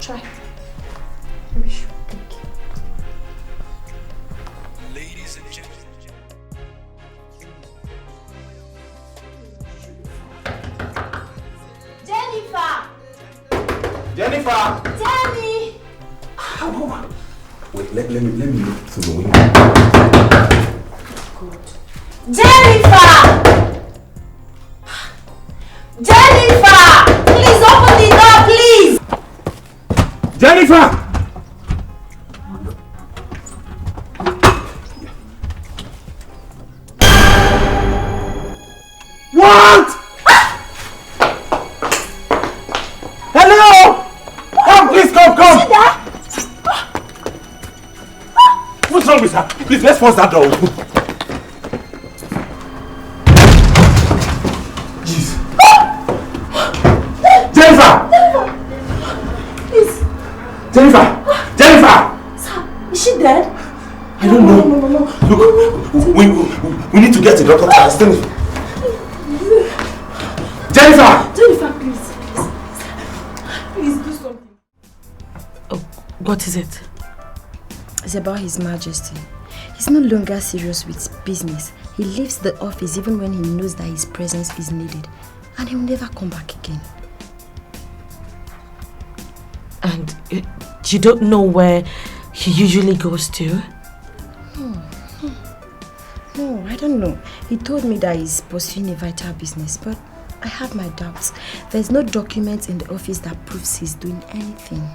Try. Maybe she will pick. Ladies and gentlemen. Jennifer! Jennifer! Jenny! Wait, let me look through the window. Jennifer! Jennifer! Please open the door, please! Jennifer! What? Hello! Come, please, come! See that? What's wrong with her? Please, let's force that door open. Jeez. Jennifer! Please. Jennifer! Jennifer! Sir, is she dead? I don't know. No. Look, we need to get a doctor to assist. Jennifer! Jennifer, please. Please do something. Oh, what is it? It's about His Majesty. He's no longer serious with business. He leaves the office even when he knows that his presence is needed. And he'll never come back again. And you don't know where he usually goes to? No, I don't know. He told me that he's pursuing a vital business, but I have my doubts. There's no document in the office that proves he's doing anything.